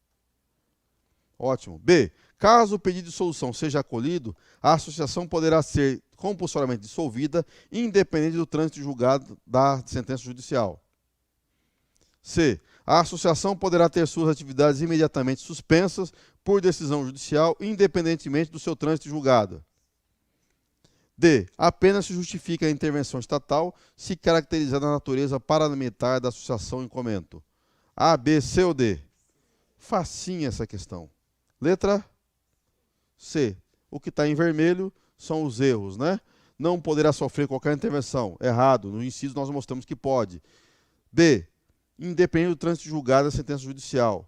Ótimo. B. Caso o pedido de dissolução seja acolhido, a associação poderá ser compulsoriamente dissolvida, independente do trânsito julgado da sentença judicial. C. A associação poderá ter suas atividades imediatamente suspensas por decisão judicial, independentemente do seu trânsito julgado. D. Apenas se justifica a intervenção estatal se caracterizar a natureza paramilitar da associação em comento. A, B, C ou D? Facinha essa questão. Letra C. O que está em vermelho são os erros, né? Não poderá sofrer qualquer intervenção. Errado. No inciso nós mostramos que pode. B. Independente do trânsito julgado da sentença judicial.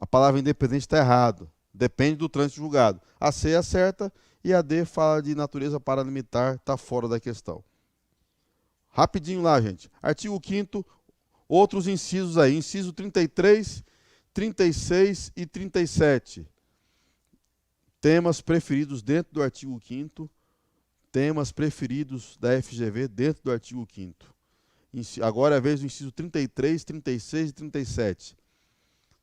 A palavra independente está errado. Depende do trânsito julgado. A C é certa e a D fala de natureza paramilitar, está fora da questão. Rapidinho lá, gente. Artigo 5º, outros incisos aí. Inciso 33, 36 e 37. Temas preferidos dentro do artigo 5º. Temas preferidos da FGV dentro do artigo 5º. Agora é a vez do inciso 33, 36 e 37.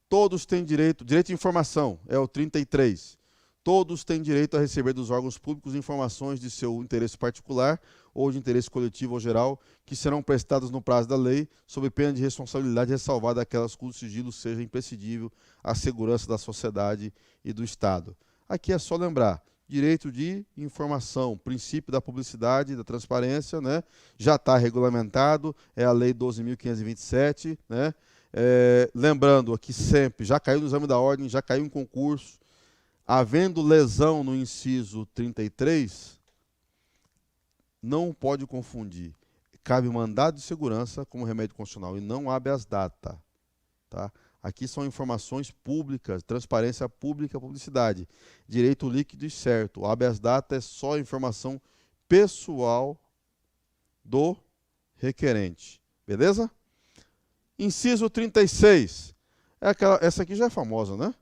Todos têm direito de informação, é o 33. Todos têm direito a receber dos órgãos públicos informações de seu interesse particular ou de interesse coletivo ou geral, que serão prestadas no prazo da lei, sob pena de responsabilidade ressalvada aquelas cujo sigilo seja imprescindível à segurança da sociedade e do Estado. Aqui é só lembrar, direito de informação, princípio da publicidade, da transparência, né? Já está regulamentado, é a Lei 12.527, né? Lembrando aqui sempre, já caiu no exame da ordem, já caiu em concurso, havendo lesão no inciso 33, não pode confundir. Cabe mandado de segurança como remédio constitucional e não habeas data. Tá? Aqui são informações públicas, transparência pública, publicidade. Direito líquido e certo. O habeas data é só informação pessoal do requerente. Beleza? Inciso 36. Essa aqui já é famosa, né?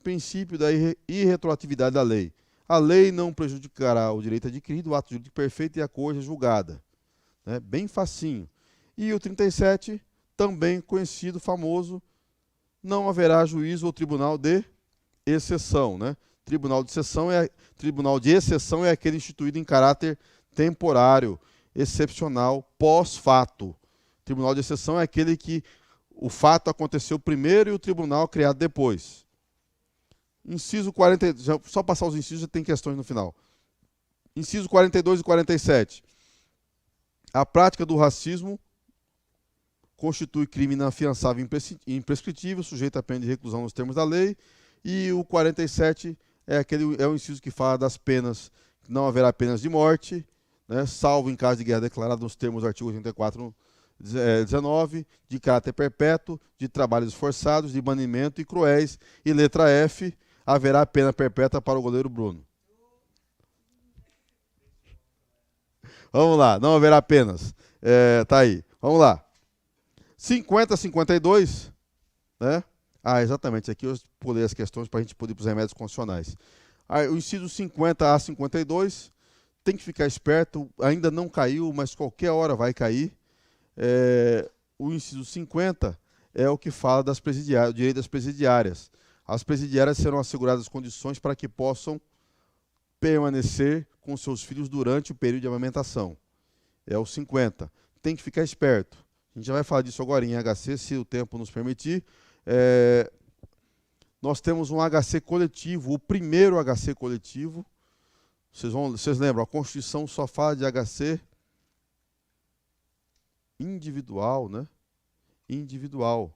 Princípio da irretroatividade da lei. A lei não prejudicará o direito adquirido, o ato jurídico perfeito e a coisa julgada. Né? Bem facinho. E o 37, também conhecido, famoso, não haverá juízo ou tribunal de exceção. Né? Tribunal de exceção é aquele instituído em caráter temporário, excepcional, pós-fato. Tribunal de exceção é aquele que o fato aconteceu primeiro e o tribunal criado depois. Inciso 40, só passar os incisos, já tem questões no final. Inciso 42 e 47. A prática do racismo constitui crime inafiançável e imprescritível, sujeito a pena de reclusão nos termos da lei. E o 47 é o inciso que fala das penas. Não haverá penas de morte, né, salvo em caso de guerra declarada nos termos do artigo 84, 19, de caráter perpétuo, de trabalhos forçados, de banimento e cruéis. E letra F, haverá pena perpétua para o goleiro Bruno. Vamos lá, não haverá penas. Tá aí, vamos lá. 50 a 52, né? Exatamente, aqui eu pulei as questões para a gente poder ir para os remédios constitucionais. O inciso 50 a 52, tem que ficar esperto, ainda não caiu, mas qualquer hora vai cair. O inciso 50 é o que fala das presidiárias, o direito das presidiárias. As presidiárias serão asseguradas condições para que possam permanecer com seus filhos durante o período de amamentação. É o 50. Tem que ficar esperto. A gente já vai falar disso agora em HC, se o tempo nos permitir. Nós temos um HC coletivo, o primeiro HC coletivo. Vocês lembram, a Constituição só fala de HC individual, né? Individual.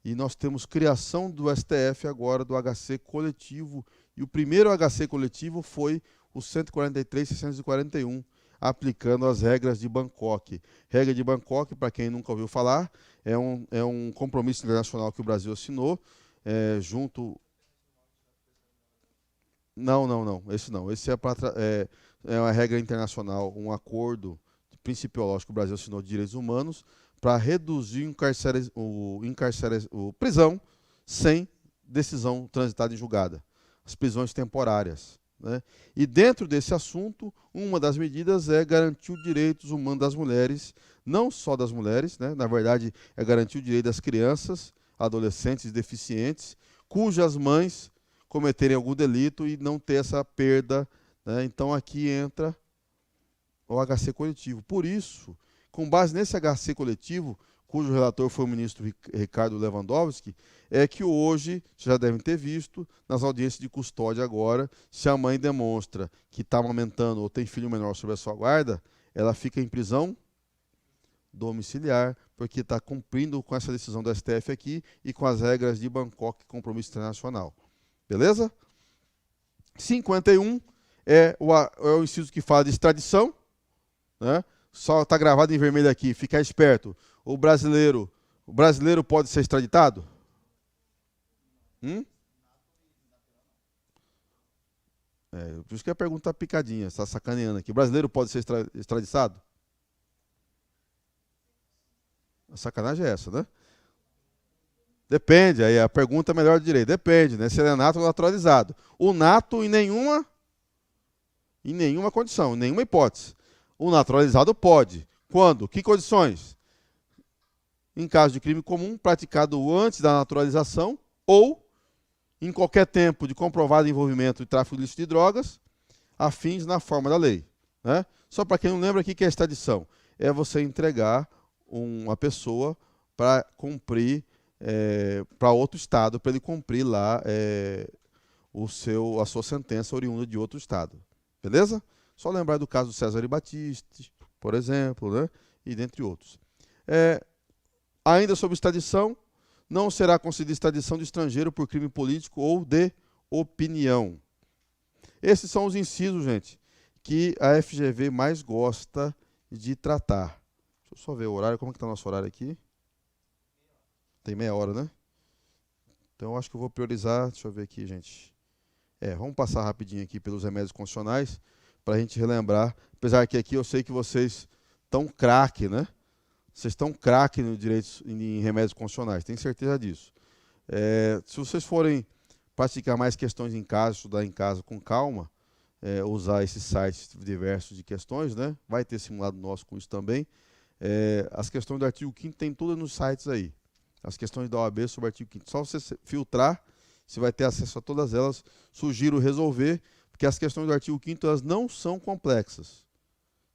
E nós temos criação do STF agora do HC coletivo. E o primeiro HC coletivo foi o 143.641, aplicando as regras de Bangkok. Regra de Bangkok, para quem nunca ouviu falar, é um compromisso internacional que o Brasil assinou, junto... Não, esse não. Esse é uma regra internacional, um acordo principiológico que o Brasil assinou de direitos humanos para reduzir prisão sem decisão transitada em julgada, as prisões temporárias, né? E dentro desse assunto, uma das medidas é garantir os direitos humanos das mulheres, não só das mulheres, né? Na verdade, é garantir o direito das crianças, adolescentes e deficientes, cujas mães cometerem algum delito e não ter essa perda, né? Então aqui entra o HC coletivo. Por isso, com base nesse HC coletivo, cujo relator foi o ministro Ricardo Lewandowski, é que hoje, já devem ter visto, nas audiências de custódia agora, se a mãe demonstra que está amamentando ou tem filho menor sob a sua guarda, ela fica em prisão domiciliar, porque está cumprindo com essa decisão do STF aqui e com as regras de Bangkok, compromisso internacional. Beleza? 51 é o inciso que fala de extradição, né? Só está gravado em vermelho aqui, ficar esperto. O brasileiro pode ser extraditado? Por isso que a pergunta está picadinha, está sacaneando aqui. O brasileiro pode ser extraditado? A sacanagem é essa, né? Depende, aí a pergunta é melhor de direito. Depende, né? Se ele é nato ou naturalizado. O nato em nenhuma condição, em nenhuma hipótese. O naturalizado pode. Quando? Que condições? Em caso de crime comum praticado antes da naturalização ou em qualquer tempo de comprovado envolvimento em tráfico ilícito de drogas, a fins na forma da lei, né? Só para quem não lembra, o que é extradição? É você entregar uma pessoa para cumprir, para outro estado, para ele cumprir lá a sua sentença oriunda de outro estado. Beleza? Só lembrar do caso do César Battisti, por exemplo, né? E dentre outros. Ainda sobre extradição, não será concedida extradição de estrangeiro por crime político ou de opinião. Esses são os incisos, gente, que a FGV mais gosta de tratar. Deixa eu só ver o horário. Como é que está o nosso horário aqui? Tem meia hora, né? Então, eu acho que eu vou priorizar. Deixa eu ver aqui, gente. Vamos passar rapidinho aqui pelos remédios constitucionais para a gente relembrar. Apesar que aqui eu sei que vocês estão craque, né? Vocês estão craque no direitos em remédios constitucionais, tenho certeza disso. Se vocês forem praticar mais questões em casa, estudar em casa com calma, usar esses sites diversos de questões, né? Vai ter simulado nosso com isso também. As questões do artigo 5º tem todas nos sites aí. As questões da OAB sobre o artigo 5º. Só você filtrar, você vai ter acesso a todas elas. Sugiro resolver, porque as questões do artigo 5º elas não são complexas.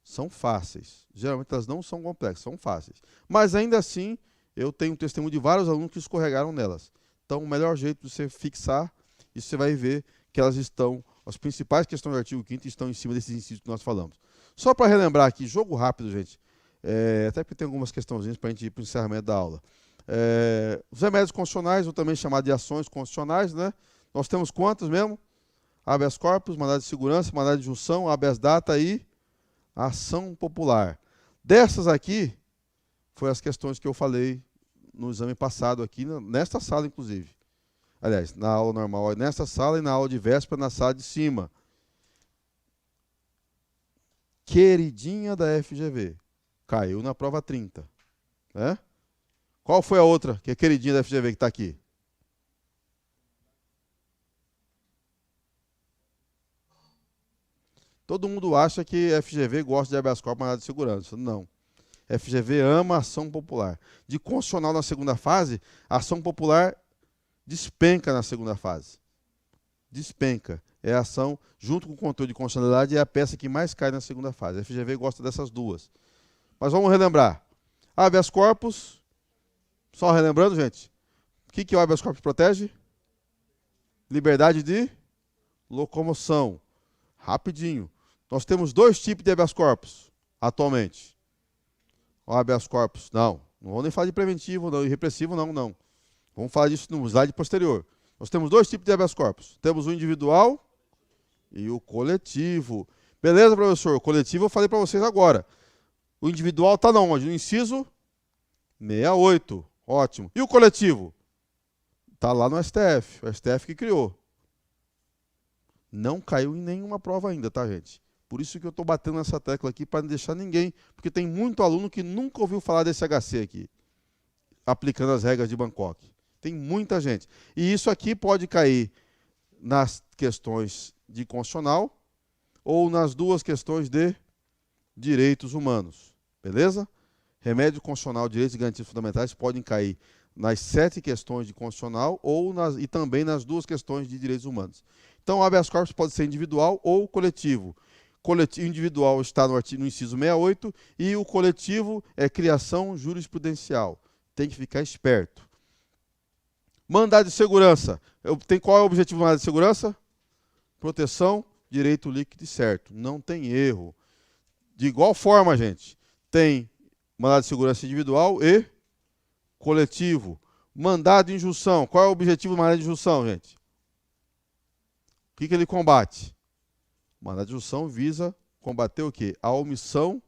São fáceis. Geralmente elas não são complexas, são fáceis. Mas ainda assim, eu tenho testemunho de vários alunos que escorregaram nelas. Então, o melhor jeito de você fixar E você vai ver que elas estão, as principais questões do artigo 5º estão em cima desses incisos que nós falamos. Só para relembrar aqui, jogo rápido, gente, até porque tem algumas questãozinhas para a gente ir para o encerramento da aula. Os remédios constitucionais, ou também chamado de ações constitucionais, né? Nós temos quantos mesmo? Habeas corpus, mandado de segurança, mandado de junção, habeas data e ação popular. Dessas aqui, foi as questões que eu falei no exame passado aqui, nesta sala, inclusive. Aliás, na aula normal, nesta sala, e na aula de véspera, na sala de cima. Queridinha da FGV. Caiu na prova 30. Né? Qual foi a outra que é queridinha da FGV que está aqui? Todo mundo acha que FGV gosta de habeas corpus, mandado de segurança. Não. FGV ama a ação popular. De constitucional na segunda fase, a ação popular despenca na segunda fase. Despenca. É a ação, junto com o controle de constitucionalidade, é a peça que mais cai na segunda fase. A FGV gosta dessas duas. Mas vamos relembrar. Habeas corpus, só relembrando, gente, o que o habeas corpus protege? Liberdade de locomoção. Rapidinho. Nós temos dois tipos de habeas corpus atualmente. O habeas corpus, não vou nem falar de preventivo, não, e repressivo, não. Vamos falar disso no slide posterior. Nós temos dois tipos de habeas corpus. Temos o individual e o coletivo. Beleza, professor? O coletivo eu falei para vocês agora. O individual está onde? No inciso 68. Ótimo. E o coletivo? Está lá no STF. O STF que criou. Não caiu em nenhuma prova ainda, tá, gente? Por isso que eu estou batendo nessa tecla aqui, para não deixar ninguém, porque tem muito aluno que nunca ouviu falar desse HC aqui, aplicando as regras de Bangkok. Tem muita gente. E isso aqui pode cair nas questões de constitucional ou nas duas questões de direitos humanos. Beleza? Remédio constitucional, direitos e garantias fundamentais podem cair nas 7 questões de constitucional e também nas duas questões de direitos humanos. Então, o habeas corpus pode ser individual ou coletivo. O individual está no inciso 68 e o coletivo é criação jurisprudencial. Tem que ficar esperto. Mandado de segurança. Qual é o objetivo do mandado de segurança? Proteção, direito líquido e certo. Não tem erro. De igual forma, gente, tem mandado de segurança individual e coletivo. Mandado de injunção. Qual é o objetivo do mandado de injunção, gente? O que ele combate? O mandado de injunção visa combater o quê? A omissão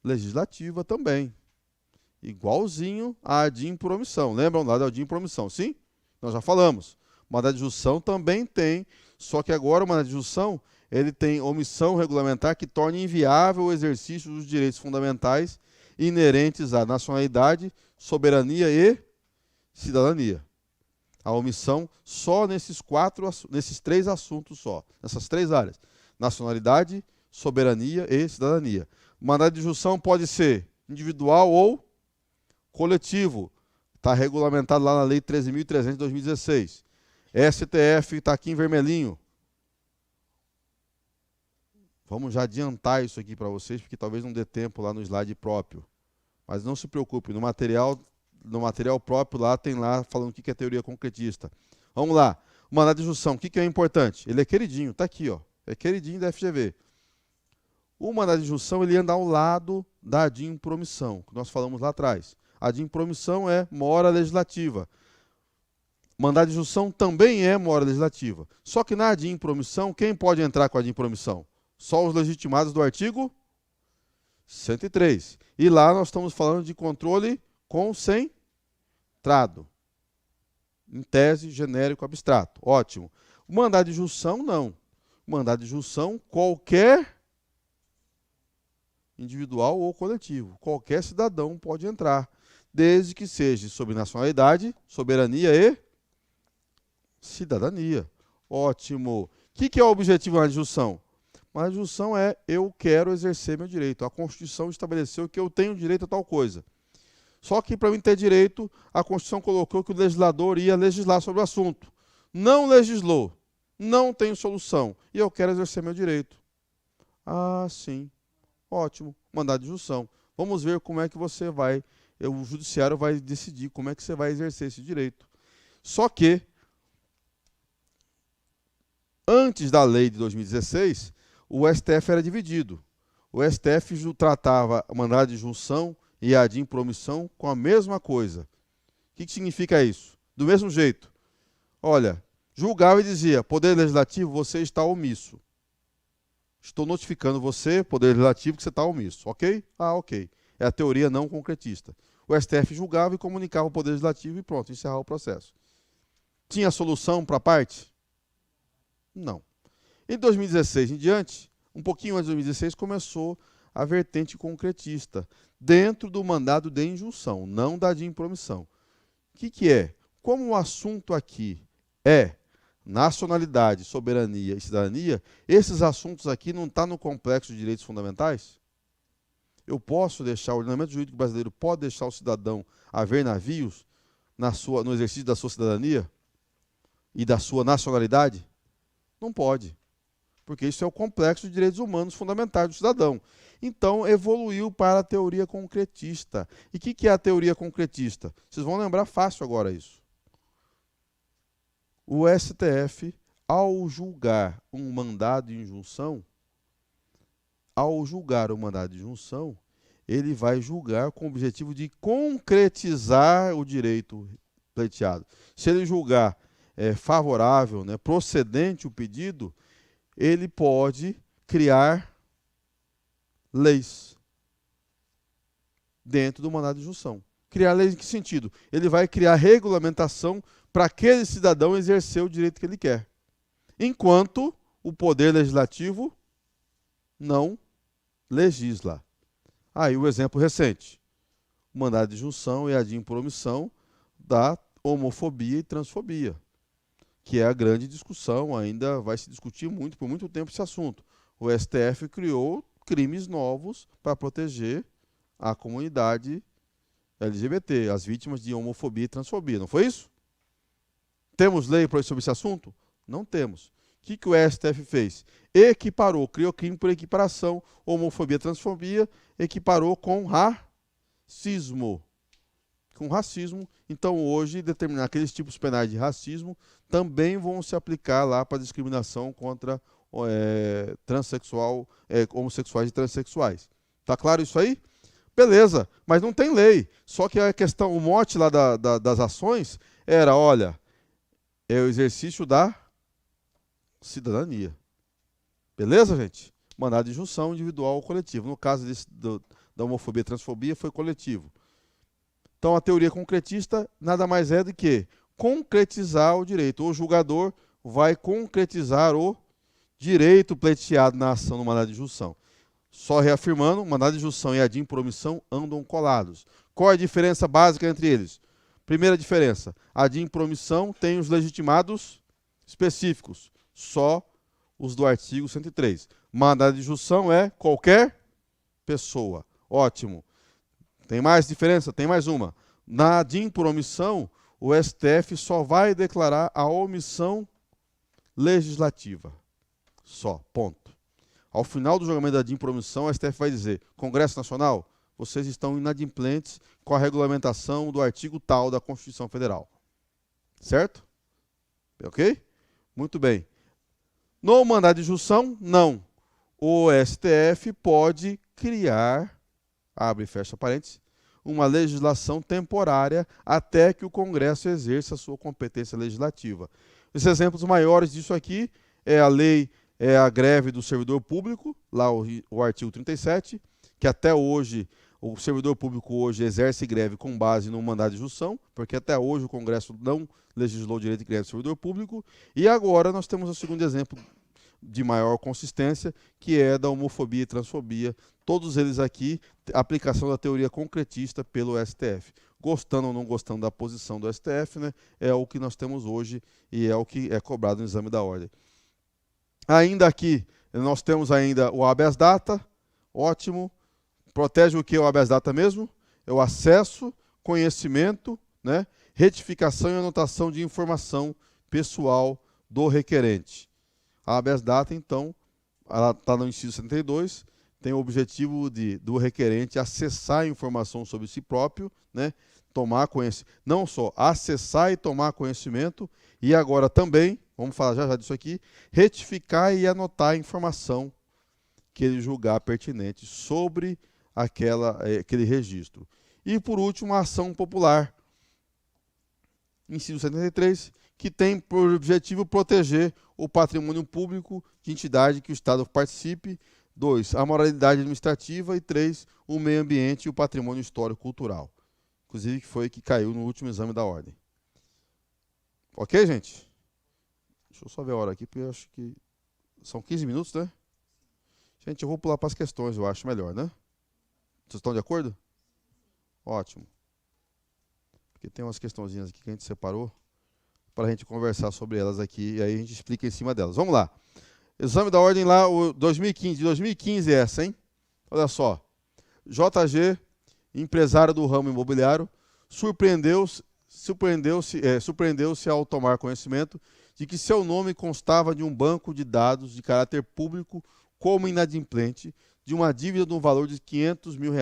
legislativa também. Igualzinho a ADIM por omissão. Lembram lá da ADIM por omissão? Sim? Nós já falamos. O mandado de injunção também tem, só que agora o mandado de injunção ele tem omissão regulamentar que torna inviável o exercício dos direitos fundamentais inerentes à nacionalidade, soberania e cidadania. A omissão só nesses 3 assuntos só, nessas 3 áreas. Nacionalidade, soberania e cidadania. O mandado de injunção pode ser individual ou coletivo. Está regulamentado lá na Lei 13.300 de 2016. STF está aqui em vermelhinho. Vamos já adiantar isso aqui para vocês, porque talvez não dê tempo lá no slide próprio. Mas não se preocupe, no material próprio lá tem lá falando o que é teoria concretista. Vamos lá. O mandado de injunção, o que é importante? Ele é queridinho, está aqui, ó. É queridinho da FGV. O mandado de injunção ele anda ao lado da ADIM por omissão, que nós falamos lá atrás. A ADIM por omissão é mora legislativa. Mandado de injunção também é mora legislativa. Só que na ADIM por omissão, quem pode entrar com a ADIM por omissão? Só os legitimados do artigo 103. E lá nós estamos falando de controle concentrado. Em tese, genérico, abstrato. Ótimo. O mandado de injunção, não. O mandado de injunção, qualquer individual ou coletivo. Qualquer cidadão pode entrar, desde que seja sobre nacionalidade, soberania e cidadania. Ótimo. O que é o objetivo da injunção? A injunção é eu quero exercer meu direito. A Constituição estabeleceu que eu tenho direito a tal coisa. Só que para mim ter direito, a Constituição colocou que o legislador ia legislar sobre o assunto. Não legislou. Não tem solução. E eu quero exercer meu direito. Ah, sim. Ótimo. Mandado de injunção. Vamos ver como é que você vai, o judiciário vai decidir como é que você vai exercer esse direito. Só que Antes da lei de 2016, o STF era dividido. O STF tratava a mandado de junção e a de impromissão com a mesma coisa. O que significa isso? Do mesmo jeito. Olha, julgava e dizia, Poder Legislativo, você está omisso. Estou notificando você, Poder Legislativo, que você está omisso. Ok? Ah, ok. É a teoria não concretista. O STF julgava e comunicava ao Poder Legislativo e pronto, encerrava o processo. Tinha solução para a parte? Não. Em 2016 em diante, um pouquinho antes de 2016, começou a vertente concretista, dentro do mandado de injunção, não da de impromissão. O que é? Como o assunto aqui é nacionalidade, soberania e cidadania, esses assuntos aqui não estão no complexo de direitos fundamentais? Eu posso deixar, o ordenamento jurídico brasileiro pode deixar o cidadão haver navios no exercício da sua cidadania e da sua nacionalidade? Não pode, porque isso é o complexo de direitos humanos fundamentais do cidadão. Então, evoluiu para a teoria concretista. E o que é a teoria concretista? Vocês vão lembrar fácil agora isso. O STF, ao julgar um mandado de injunção, ele vai julgar com o objetivo de concretizar o direito pleiteado. Se ele julgar favorável, né, procedente o pedido, ele pode criar leis dentro do mandado de injunção. Criar leis em que sentido? Ele vai criar regulamentação para aquele cidadão exercer o direito que ele quer. Enquanto o Poder Legislativo não legisla. Aí o exemplo recente. O mandado de injunção e a de impromissão da homofobia e transfobia, que é a grande discussão, ainda vai se discutir muito, por muito tempo esse assunto. O STF criou crimes novos para proteger a comunidade LGBT, as vítimas de homofobia e transfobia, não foi isso? Temos lei sobre esse assunto? Não temos. O que o STF fez? Equiparou, criou crime por equiparação, homofobia, transfobia, equiparou com racismo. Com racismo, então hoje determinar aqueles tipos penais de racismo também vão se aplicar lá para discriminação contra homossexuais e transexuais. Tá claro isso aí? Beleza, mas não tem lei. Só que a questão, o mote lá das ações era, olha, é o exercício da cidadania. Beleza, gente? Mandado de injunção individual ou coletivo. No caso da homofobia e transfobia, foi coletivo. Então, a teoria concretista nada mais é do que concretizar o direito. O julgador vai concretizar o direito pleiteado na ação no mandado de injunção. Só reafirmando, o mandado de injunção e a de impromissão andam colados. Qual é a diferença básica entre eles? Primeira diferença, a de impromissão tem os legitimados específicos, só os do artigo 103. Mandado de injunção é qualquer pessoa. Ótimo. Tem mais diferença? Tem mais uma. Na de impromissão, o STF só vai declarar a omissão legislativa. Só, ponto. Ao final do julgamento da de impromissão, o STF vai dizer, Congresso Nacional, vocês estão inadimplentes com a regulamentação do artigo tal da Constituição Federal. Certo? Ok? Muito bem. No mandado de injunção, não. O STF pode criar, abre e fecha parênteses, uma legislação temporária até que o Congresso exerça a sua competência legislativa. Os exemplos maiores disso aqui é a lei, a greve do servidor público, lá o artigo 37, que até hoje, o servidor público hoje exerce greve com base no mandado de injunção, porque até hoje o Congresso não legislou o direito de greve do servidor público, e agora nós temos o segundo exemplo de maior consistência, que é da homofobia e transfobia. Todos eles aqui, aplicação da teoria concretista pelo STF. Gostando ou não gostando da posição do STF, né, é o que nós temos hoje e é o que é cobrado no exame da ordem. Ainda aqui, nós temos ainda o habeas data, ótimo. Protege o que é o habeas data mesmo? É o acesso, conhecimento, né, retificação e anotação de informação pessoal do requerente. A habeas data, então, ela está no inciso 72, tem o objetivo do requerente acessar a informação sobre si próprio, né, tomar conhecimento, não só acessar e tomar conhecimento, e agora também vamos falar já disso aqui, retificar e anotar a informação que ele julgar pertinente sobre aquele registro. E, por último, a ação popular, inciso 73, que tem por objetivo proteger o patrimônio público de entidade que o Estado participe. 2, a moralidade administrativa. E 3, o meio ambiente e o patrimônio histórico-cultural. Inclusive, que foi que caiu no último exame da ordem. Ok, gente? Deixa eu só ver a hora aqui, porque eu acho que são 15 minutos, né? Gente, eu vou pular para as questões, eu acho melhor, né? Vocês estão de acordo? Ótimo. Porque tem umas questõezinhas aqui que a gente separou para a gente conversar sobre elas aqui, e aí a gente explica em cima delas. Vamos lá. Exame da ordem lá, o 2015. De 2015 é essa, hein? Olha só. JG, empresário do ramo imobiliário, surpreendeu-se ao tomar conhecimento de que seu nome constava de um banco de dados de caráter público como inadimplente de uma dívida no valor de R$500 mil.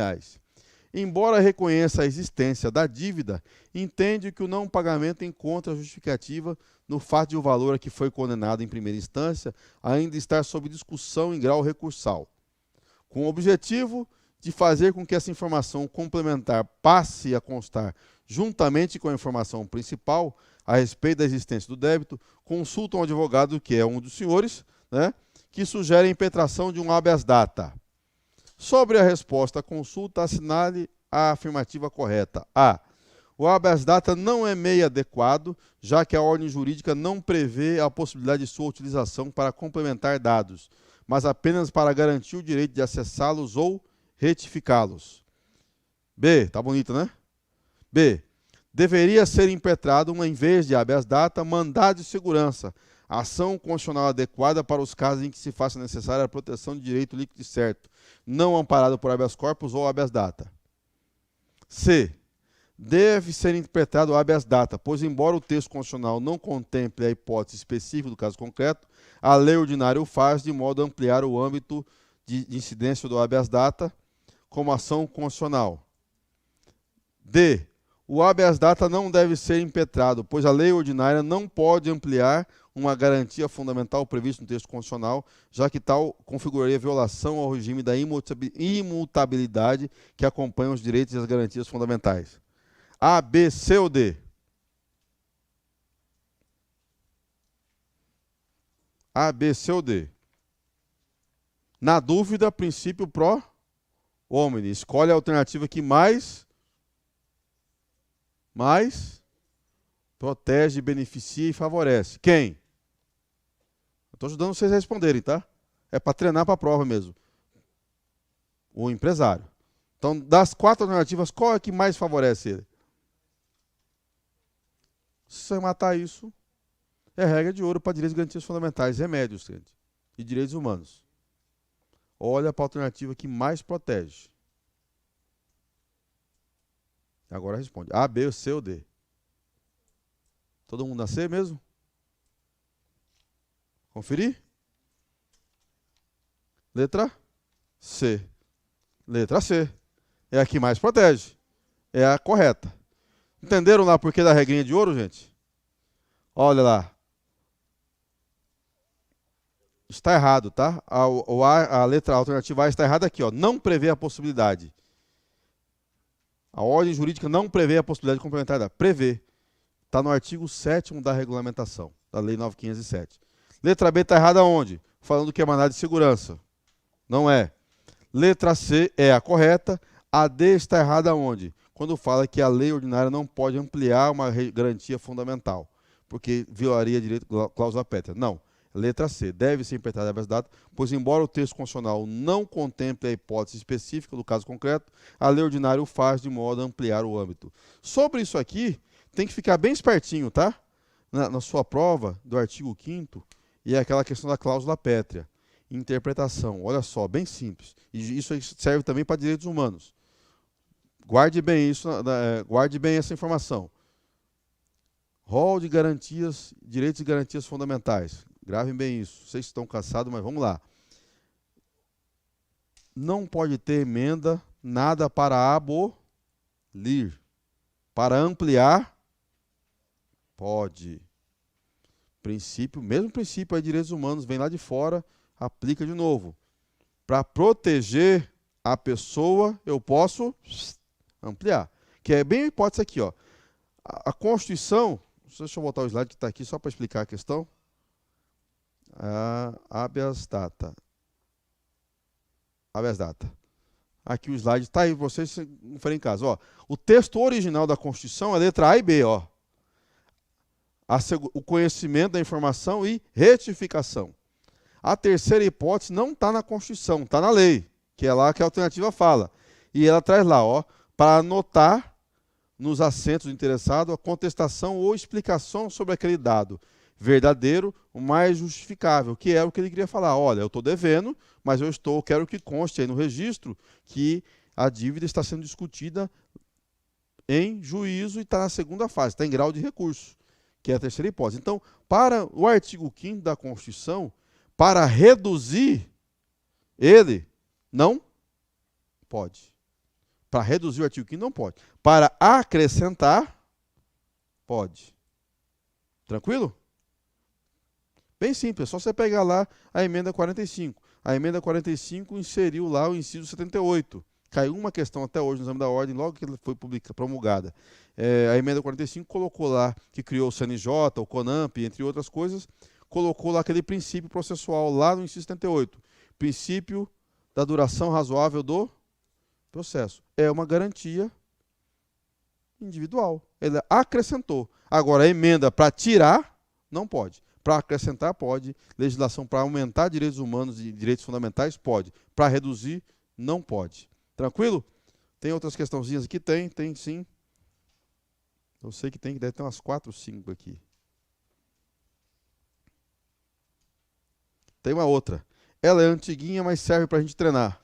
Embora reconheça a existência da dívida, entende que o não pagamento encontra justificativa no fato de o valor a que foi condenado em primeira instância ainda estar sob discussão em grau recursal, com o objetivo de fazer com que essa informação complementar passe a constar juntamente com a informação principal a respeito da existência do débito, consulta um advogado, que é um dos senhores, né, que sugere a impetração de um habeas data. Sobre a resposta à consulta, assinale a afirmativa correta. A. O habeas data não é meio adequado, já que a ordem jurídica não prevê a possibilidade de sua utilização para complementar dados, mas apenas para garantir o direito de acessá-los ou retificá-los. B. Tá bonito, né? B. Deveria ser impetrado, em vez de habeas data, mandado de segurança, ação constitucional adequada para os casos em que se faça necessária a proteção de direito líquido e certo, não amparado por habeas corpus ou habeas data. C. Deve ser interpretado o habeas data, pois, embora o texto constitucional não contemple a hipótese específica do caso concreto, a lei ordinária o faz de modo a ampliar o âmbito de incidência do habeas data como ação constitucional. D. O habeas data não deve ser impetrado, pois a lei ordinária não pode ampliar uma garantia fundamental prevista no texto constitucional, já que tal configuraria violação ao regime da imutabilidade que acompanha os direitos e as garantias fundamentais. A, B, C ou D? A, B, C ou D? Na dúvida, princípio pro homine. Escolhe a alternativa que mais protege, beneficia e favorece. Quem? Eu estou ajudando vocês a responderem, tá? É para treinar para a prova mesmo. O empresário. Então, das 4 alternativas, qual é que mais favorece ele? Se você matar isso, é regra de ouro para direitos e garantias fundamentais, remédios, gente, e direitos humanos. Olha para a alternativa que mais protege. Agora responde. A, B, C ou D? Todo mundo na C mesmo? Conferir? Letra C. Letra C. É a que mais protege. É a correta. Entenderam lá por que da regrinha de ouro, gente? Olha lá. Está errado, tá? A letra alternativa A está errada aqui, ó. Não prevê a possibilidade. A ordem jurídica não prevê a possibilidade de complementar. Prevê. Está no artigo 7º da regulamentação, da Lei 9.507. Letra B está errada onde? Falando que é mandado de segurança. Não é. Letra C é a correta. A D está errada onde? Quando fala que a lei ordinária não pode ampliar uma garantia fundamental, porque violaria direito cláusula pétrea. Não. Letra C. Deve ser interpretada habeas data, pois, embora o texto constitucional não contemple a hipótese específica do caso concreto, a lei ordinária o faz de modo a ampliar o âmbito. Sobre isso aqui, tem que ficar bem espertinho, tá? Na sua prova do artigo 5º, e é aquela questão da cláusula pétrea. Interpretação. Olha só, bem simples. E isso serve também para direitos humanos. Guarde bem isso, guarde bem essa informação. Rol de garantias, direitos e garantias fundamentais. Gravem bem isso. Vocês estão cansados, mas vamos lá. Não pode ter emenda, nada para abolir. Para ampliar, pode. Princípio, mesmo princípio aí de direitos humanos, vem lá de fora, aplica de novo. Para proteger a pessoa, eu posso ampliar. Que é bem a hipótese aqui, ó. A Constituição, deixa eu voltar o slide que está aqui só para explicar a questão. Habeas data. Habeas data. Aqui o slide está aí, vocês não forem em casa. Ó, o texto original da Constituição é letra A e B. Ó. O conhecimento da informação e retificação. A terceira hipótese não está na Constituição, está na lei, que é lá que a alternativa fala. E ela traz lá, ó, para anotar nos assentos do interessado a contestação ou explicação sobre aquele dado verdadeiro, o mais justificável, que é o que ele queria falar. Olha, eu estou devendo, mas eu quero que conste aí no registro que a dívida está sendo discutida em juízo e está na segunda fase, está em grau de recurso, que é a terceira hipótese. Então, para o artigo 5º da Constituição, para reduzir ele, não pode. Para reduzir o artigo 5º, não pode. Para acrescentar, pode. Tranquilo? Bem simples, é só você pegar lá a emenda 45. A emenda 45 inseriu lá o inciso 78. Caiu uma questão até hoje no exame da ordem, logo que ela foi promulgada. A emenda 45 colocou lá, que criou o CNJ, o CONAMP, entre outras coisas, colocou lá aquele princípio processual lá no inciso 78. Princípio da duração razoável do processo. É uma garantia individual. Ele acrescentou. Agora, a emenda para tirar, não pode. Para acrescentar, pode. Legislação para aumentar direitos humanos e direitos fundamentais, pode. Para reduzir, não pode. Tranquilo? Tem outras questãozinhas aqui? Tem sim. Eu sei que deve ter umas 4 ou 5 aqui. Tem uma outra. Ela é antiguinha, mas serve para a gente treinar.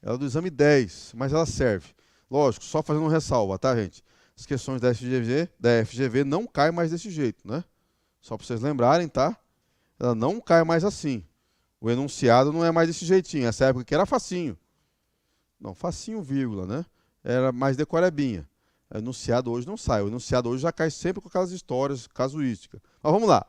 Ela é do exame 10, mas ela serve. Lógico, só fazendo uma ressalva, tá, gente? As questões da FGV não caem mais desse jeito, né? Só para vocês lembrarem, tá? Ela não cai mais assim. O enunciado não é mais desse jeitinho. Essa época que era facinho. Não, facinho, vírgula, né? Era mais decorebinha. O enunciado hoje não sai. O enunciado hoje já cai sempre com aquelas histórias casuísticas. Mas vamos lá.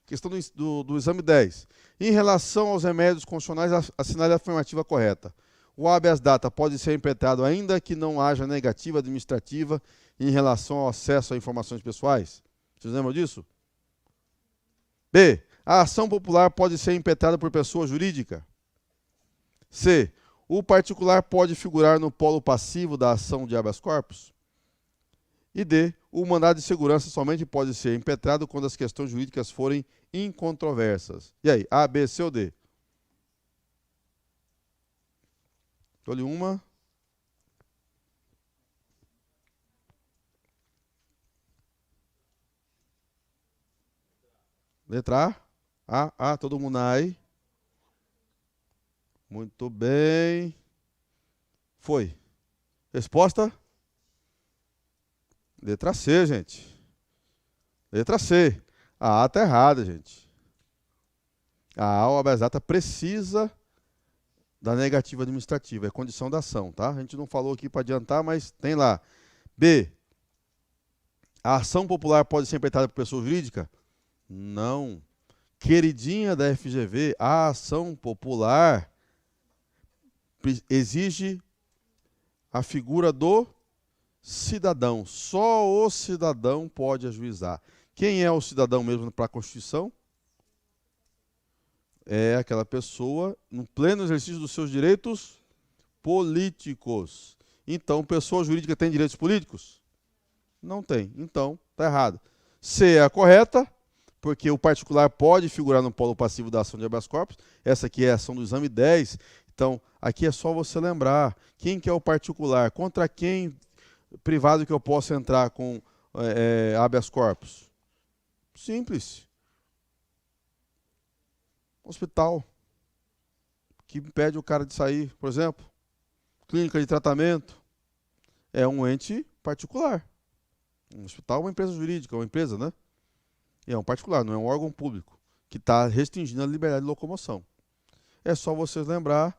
Questão do exame 10. Em relação aos remédios constitucionais, assinale a afirmativa correta. O habeas data pode ser impetrado ainda que não haja negativa administrativa em relação ao acesso a informações pessoais? Vocês lembram disso? B. A ação popular pode ser impetrada por pessoa jurídica? C. O particular pode figurar no polo passivo da ação de habeas corpus? E D. O mandado de segurança somente pode ser impetrado quando as questões jurídicas forem incontroversas. E aí, A, B, C ou D? Escolhe uma. Letra A. Todo mundo aí. Muito bem. Foi. Resposta? Letra C, gente. Letra C. A está errada, gente. A o habeas data precisa da negativa administrativa. É condição da ação, tá? A gente não falou aqui para adiantar, mas tem lá. B. A ação popular pode ser impetrada por pessoa jurídica? Não. Queridinha da FGV, a ação popular exige a figura do cidadão. Só o cidadão pode ajuizar. Quem é o cidadão mesmo para a Constituição? É aquela pessoa no pleno exercício dos seus direitos políticos. Então, pessoa jurídica tem direitos políticos? Não tem. Então, está errado. C é a correta, porque o particular pode figurar no polo passivo da ação de habeas corpus. Essa aqui é a ação do exame 10. Então, aqui é só você lembrar quem que é o particular, contra quem privado que eu posso entrar com habeas corpus. Simples. Hospital, que impede o cara de sair, por exemplo. Clínica de tratamento, é um ente particular. Um hospital é uma empresa jurídica, uma empresa, né? E é um particular, não é um órgão público, que está restringindo a liberdade de locomoção. É só vocês lembrar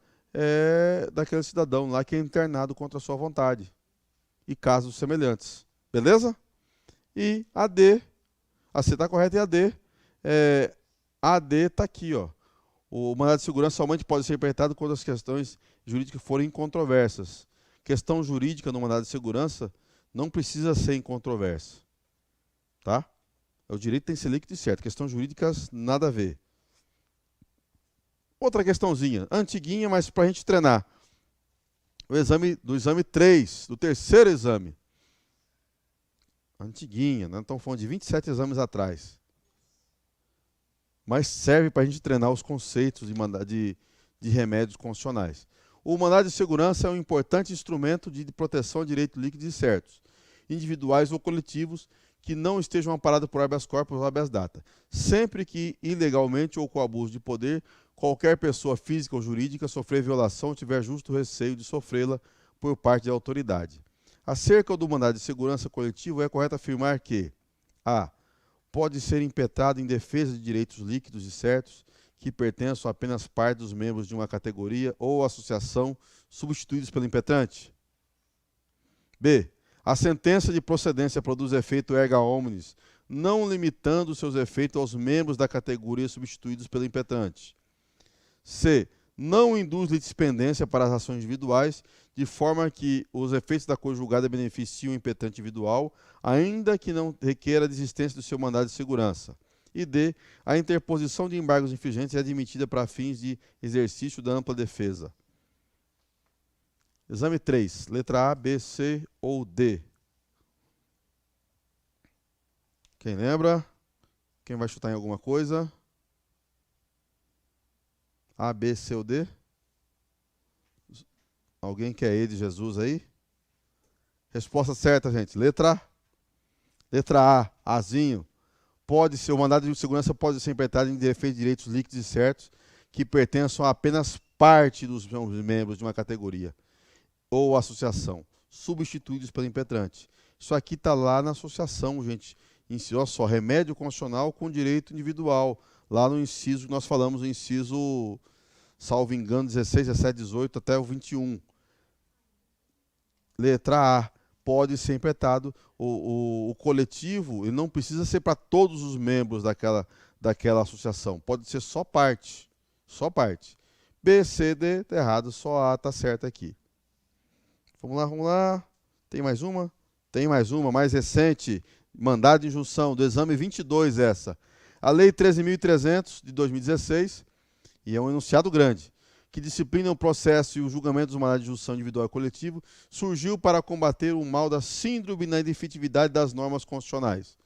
daquele cidadão lá que é internado contra a sua vontade. E casos semelhantes. Beleza? E a D, a C está correta e a D, AD está aqui, ó. O mandado de segurança somente pode ser interpretado quando as questões jurídicas forem incontroversas. Questão jurídica no mandado de segurança não precisa ser incontroversa, tá? O direito tem que ser líquido e certo. Questões jurídicas, nada a ver. Outra questãozinha, antiguinha, mas para a gente treinar. Do exame 3, do terceiro exame. Antiguinha, né? Estamos falando de 27 exames atrás. Mas serve para a gente treinar os conceitos de remédios constitucionais. O mandado de segurança é um importante instrumento de proteção a direitos líquidos e certos, individuais ou coletivos, que não estejam amparados por habeas corpus ou habeas data, sempre que ilegalmente ou com abuso de poder, qualquer pessoa física ou jurídica sofrer violação ou tiver justo receio de sofrê-la por parte da autoridade. Acerca do mandado de segurança coletivo, é correto afirmar que a pode ser impetrado em defesa de direitos líquidos e certos que pertençam a apenas parte dos membros de uma categoria ou associação substituídos pelo impetrante. B. A sentença de procedência produz efeito erga omnes, não limitando seus efeitos aos membros da categoria substituídos pelo impetrante. C. Não induz litispendência para as ações individuais, de forma que os efeitos da coisa julgada beneficiem o impetrante individual, ainda que não requer a desistência do seu mandado de segurança. E D. A interposição de embargos infringentes é admitida para fins de exercício da ampla defesa. Exame 3. Letra A, B, C ou D? Quem lembra? Quem vai chutar em alguma coisa? A, B, C ou D? Alguém quer E de Jesus aí? Resposta certa, gente. Letra A, Azinho. O mandado de segurança pode ser impetrado em defesa de direitos líquidos e certos que pertençam a apenas parte dos membros de uma categoria ou associação, substituídos pelo impetrante. Isso aqui está lá na associação, gente. Olha só, remédio constitucional com direito individual. Lá no inciso que nós falamos, o inciso, salvo engano, 16, 17, 18 até o 21. Letra A. Pode ser impetrado o coletivo, e não precisa ser para todos os membros daquela associação. Pode ser só parte. Só parte. B, C, D, tá errado. Só A está certo aqui. Vamos lá. Tem mais uma? Tem mais uma, mais recente. Mandado de injunção, do exame 22 essa. A Lei 13.300, de 2016, e é um enunciado grande, que disciplina o processo e o julgamento dos mandados de injunção individual e coletivo, surgiu para combater o mal da síndrome na inefetividade das normas constitucionais.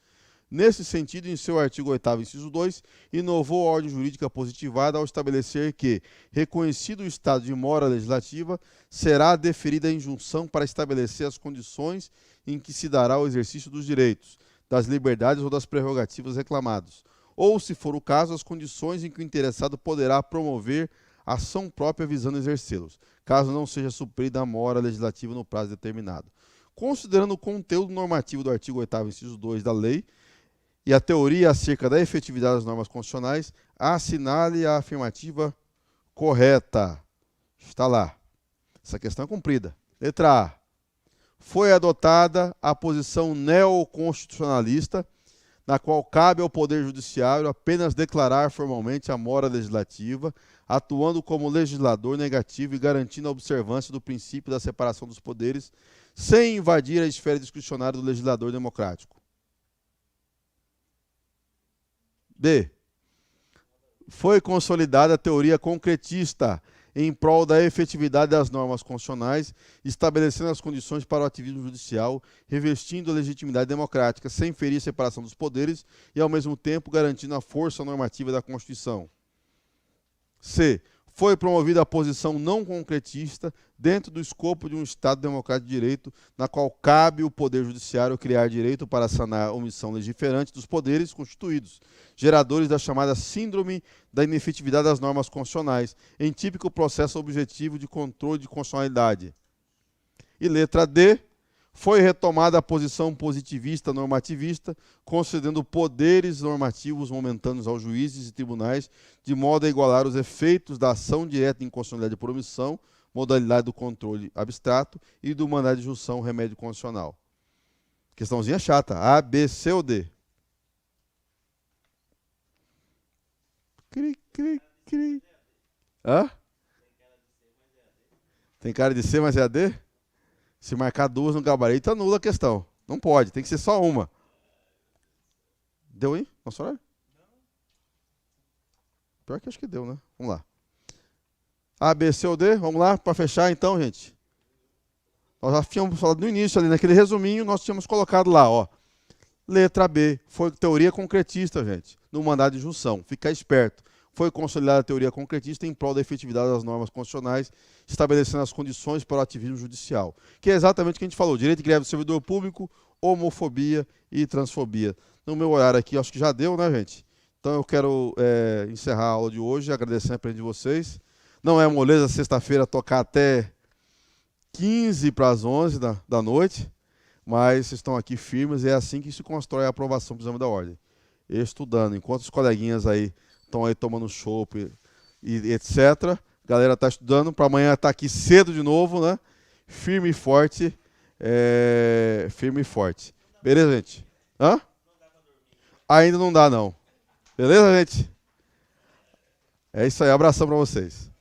Nesse sentido, em seu artigo 8º, inciso 2, inovou a ordem jurídica positivada ao estabelecer que, reconhecido o estado de mora legislativa, será deferida a injunção para estabelecer as condições em que se dará o exercício dos direitos, das liberdades ou das prerrogativas reclamados, ou, se for o caso, as condições em que o interessado poderá promover ação própria visando exercê-los, caso não seja suprida a mora legislativa no prazo determinado. Considerando o conteúdo normativo do artigo 8º, inciso 2 da lei, e a teoria acerca da efetividade das normas constitucionais, assinale a afirmativa correta. Está lá. Essa questão é cumprida. Letra A. Foi adotada a posição neoconstitucionalista, na qual cabe ao Poder Judiciário apenas declarar formalmente a mora legislativa, atuando como legislador negativo e garantindo a observância do princípio da separação dos poderes, sem invadir a esfera discricionária do legislador democrático. B. Foi consolidada a teoria concretista em prol da efetividade das normas constitucionais, estabelecendo as condições para o ativismo judicial, revestindo a legitimidade democrática, sem ferir a separação dos poderes e, ao mesmo tempo, garantindo a força normativa da Constituição. C. Foi promovida a posição não concretista dentro do escopo de um Estado democrático de direito, na qual cabe o Poder Judiciário criar direito para sanar a omissão legiferante dos poderes constituídos, geradores da chamada síndrome da inefetividade das normas constitucionais, em típico processo objetivo de controle de constitucionalidade. E letra D. Foi retomada a posição positivista normativista, concedendo poderes normativos momentâneos aos juízes e tribunais, de modo a igualar os efeitos da ação direta de inconstitucionalidade por omissão, modalidade do controle abstrato, e do mandado de injunção, remédio constitucional. Questãozinha chata. A, B, C ou D? Cri, cri, cri. Hã? Tem cara de C, mas é AD? Se marcar duas no gabarito, anula a questão. Não pode, tem que ser só uma. Deu, hein? Nosso horário? Pior que acho que deu, né? Vamos lá. A, B, C ou D? Vamos lá, para fechar então, gente. Nós já tínhamos falado no início, ali naquele resuminho, nós tínhamos colocado lá, ó. Letra B, foi teoria concretista, gente, no mandado de junção. Fica esperto. Foi consolidada a teoria concretista em prol da efetividade das normas constitucionais, estabelecendo as condições para o ativismo judicial. Que é exatamente o que a gente falou, direito de greve do servidor público, homofobia e transfobia. No meu horário aqui, acho que já deu, né, gente? Então eu quero encerrar a aula de hoje, agradecendo a presença de vocês. Não é moleza sexta-feira tocar até 15 para as 11 da noite, mas vocês estão aqui firmes e é assim que se constrói a aprovação do exame da ordem. Estudando, enquanto os coleguinhas aí estão aí tomando chopp e etc. A galera está estudando para amanhã estar aqui cedo de novo, né? Firme e forte. Firme e forte. Beleza, gente? Hã? Ainda não dá, não. Beleza, gente? É isso aí. Abração para vocês.